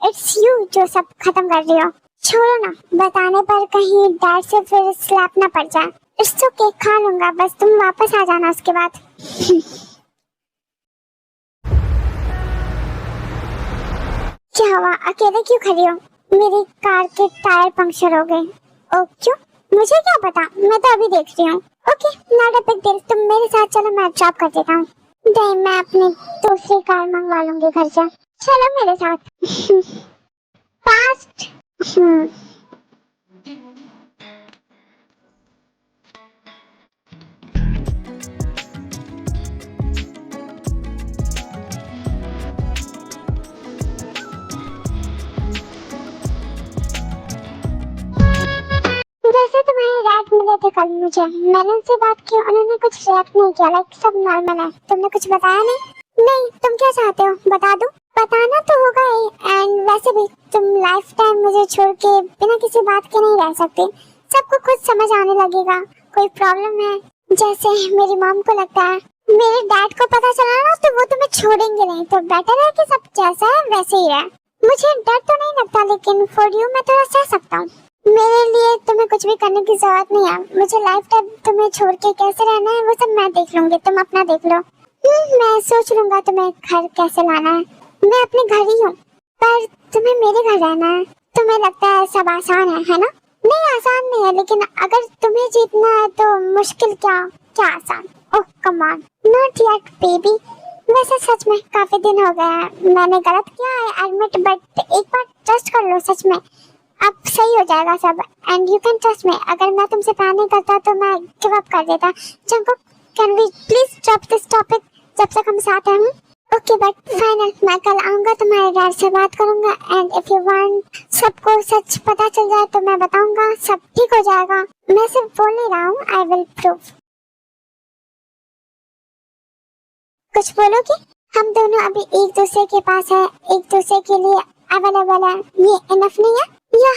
इट्स यू जो सब खत्म कर रही हो। छोड़ो ना, बताने पर कहीं डैड से फिर स्लैप ना पड़ जाए। इट्स ओके, खा लूंगा, बस तुम वापस आ जाना उसके बाद। क्या हुआ, अकेले क्यों खड़ी हो? मेरी कार के टायर पंक्चर हो गए। ओ क्यों? मुझे क्या पता, मैं तो अभी देख रही हूँ। Okay not a big deal, तुम मेरे साथ चलो, मैं ड्रॉप कर देता हूँ। नहीं, मैं अपनी दूसरी कार मंगवा लूंगी घर से। चलो मेरे साथ। फास्ट। वैसे तुम्हारे डैड मिले थे कल मुझे, मैंने उनसे बात की, उन्होंने कुछ रिएक्ट नहीं किया, लाइक सब नॉर्मल है। तुमने कुछ बताया नहीं? नहीं, तुम क्या चाहते हो बता दूं? बताना तो होगा ही, एंड वैसे भी तुम लाइफ टाइम मुझे छोड़ के बिना किसी बात के नहीं रह सकती। सबको खुद समझ आने लगेगा कोई प्रॉब्लम है, जैसे मेरी मॉम को लगता है। मेरे डैड को पता चला ना तो वो तुम्हें छोड़ेंगे नहीं, तो बेटर है कि सब जैसा है वैसे ही रहे। मुझे डर तो नहीं लगता, लेकिन फॉर यू मैं थोड़ा सह सकता हूँ। मेरे लिए तुम्हें कुछ भी करने की जरूरत नहीं है। मुझे लाइफ टाइम तुम्हें छोड़ के कैसे रहना है वो सब मैं देख लूंगी, तुम अपना देख लो। मैं सोच लूंगा तुम्हें घर कैसे लाना है। मैं अपने घर ही हूँ, पर तुम्हें मेरे घर रहना है। तुम्हें लगता है सब आसान है ना? नहीं आसान नहीं है, लेकिन अगर तुम्हें जीतना है तो मुश्किल क्या आसान। Oh come on, not yet baby. वैसे सच में काफी दिन हो गए हैं, मैंने गलत किया है एडमिट, बट एक बार ट्रस्ट कर लो, सच में अब सही हो जाएगा सब, and you can trust me. अगर मैं तुमसे प्यार नहीं करता तो मैं गिव अप कर देता। Jungkook can we please drop this topic जब तक हम साथ हैं? ओके बट फाइनल, मैं कल आऊंगा, तुम्हारे डैड से बात करूंगा, एंड इफ यू वांट सबको सच पता चल जाए तो मैं बताऊंगा, सब ठीक हो जाएगा। मैं सिर्फ बोल नहीं रहा हूँ, आई विल प्रूव। कुछ बोलोगे? हम दोनों अभी एक दूसरे के पास है, एक दूसरे के लिए अवेलेबल है, ये इनफ नहीं है? या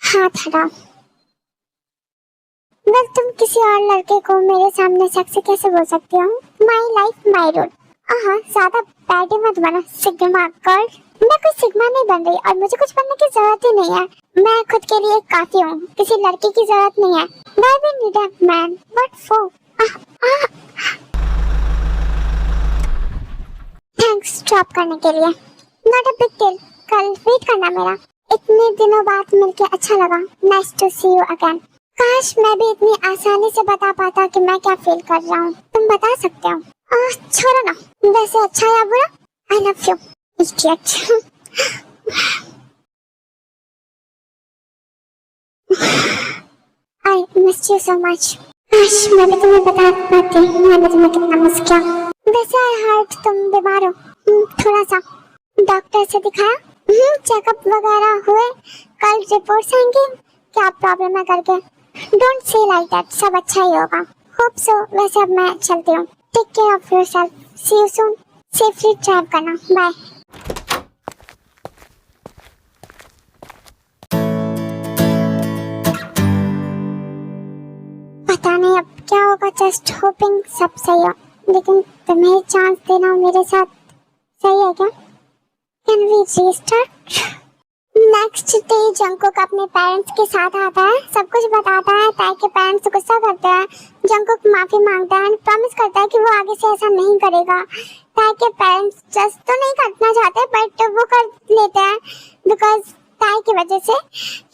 हाथ हटाओ। बस तुम किसी और लड़के को मेरे सामने सेक्सी कैसे बोल सकती हो? My life my rule. ज्यादा बैडी मत बना सिग्मा गर्ल। मैं कोई सिग्मा नहीं बन रही, और मुझे कुछ बनने की जरूरत ही नहीं है। मैं खुद के लिए काफी हूँ, किसी लड़के की जरूरत नहीं है। Why we need a man? What for? Thanks drop करने के लिए। नॉट अ बिग डील, कल वेट करना मेरा। इतने दिनों बाद मिलके अच्छा लगा। Nice to see you again. काश मैं भी इतनी आसानी से बता पाता कि मैं क्या फील कर रहा हूँ। तुम बता सकते हो? छोड़ो ना, वैसे अच्छा या बुरा, आई love you idiot. I miss you so much. काश मैं भी तुम्हें बता पाती, मैंने तुम्हें कितना मिस किया। वैसे आई हर्ट तुम बीमार हो, थोड़ा सा। डॉक्टर से दिखाया? चेकअप वगैरह हुए? कल रिपोर्ट्स आएंगे क्या प्रॉब्लम है करके। डोंट से लाइक दैट, सब अच्छा ही होगा। Hope so. वैसे अब मैं चलती हूँ। Take care of yourself, see you soon. Safely drive करना, बाय। पता नहीं अब क्या होगा, जस्ट होपिंग सब सही हो, लेकिन तुम्हें चांस देना मेरे साथ सही है क्या? Can we restart? Next day Jungkook अपने पेरेंट्स के साथ आता है, सब कुछ बताता है। ताई के पेरेंट्स गुस्सा करते हैं। जंकुक माफी मांगता है, प्रॉमिस करता है कि वो आगे से ऐसा नहीं करेगा। ताई के पेरेंट्स जस्ट तो नहीं करना चाहते, बट वो कर लेते हैं बिकॉज ताई की वजह से,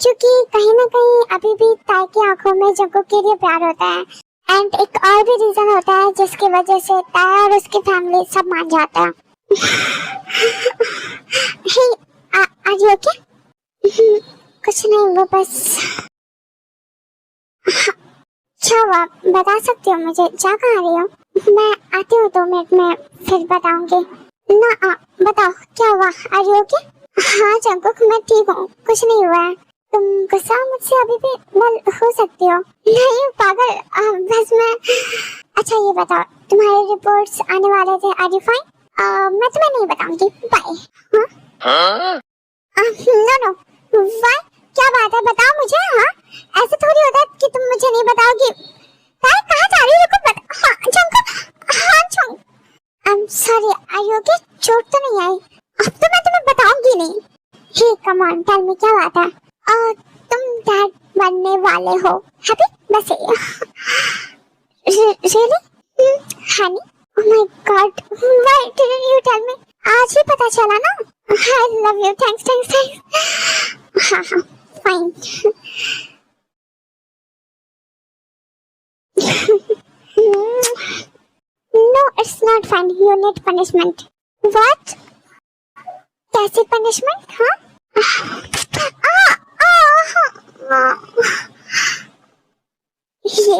क्योंकि कहीं ना कहीं अभी भी ताई की आंखों में जंकुक के लिए प्यार होता है। एंड एक और भी रीजन होता है जिसकी वजह से ताई और उसकी फैमिली सब मान जाता है। हे, आर यू ओके? कुछ नहीं, वो बस। क्या हुआ, बता सकती हो मुझे? जा कहाँ रही हो? मैं आती हूँ 2 मिनट में, फिर बताऊंगी ना। बताओ क्या हुआ, आर यू ओके? हाँ जंकुक मैं ठीक हूँ, कुछ नहीं हुआ है। तुम गुस्सा मुझसे अभी भी हो सकती हो। नहीं पागल, बस मैं। अच्छा ये बताओ, तुम्हारे रिपोर्ट्स आने वाले थे, आर यू फाइन? मैं तुम्हें नहीं बताऊंगी, बाय। हाँ नो नो, वाई? क्या बात है, बताओ मुझे। हाँ, ऐसे थोड़ी होता है कि तुम मुझे नहीं बताओगी। कहाँ जा रही हो? रुको, हाँ जंगल, हाँ जंगल। I am sorry, are you okay? चोट तो नहीं आई? अब तो मैं तुम्हें बताऊंगी नहीं। हे कम ऑन, टेल मी क्या बात है? तुम डैड बनने वाले हो? हैप्पी? बस really honey? Oh my god, why didn't you tell me? आज ही पता चला ना। I love you, thanks. हाँ fine. No, it's not fine. You need punishment. What? कैसी punishment? हाँ? ये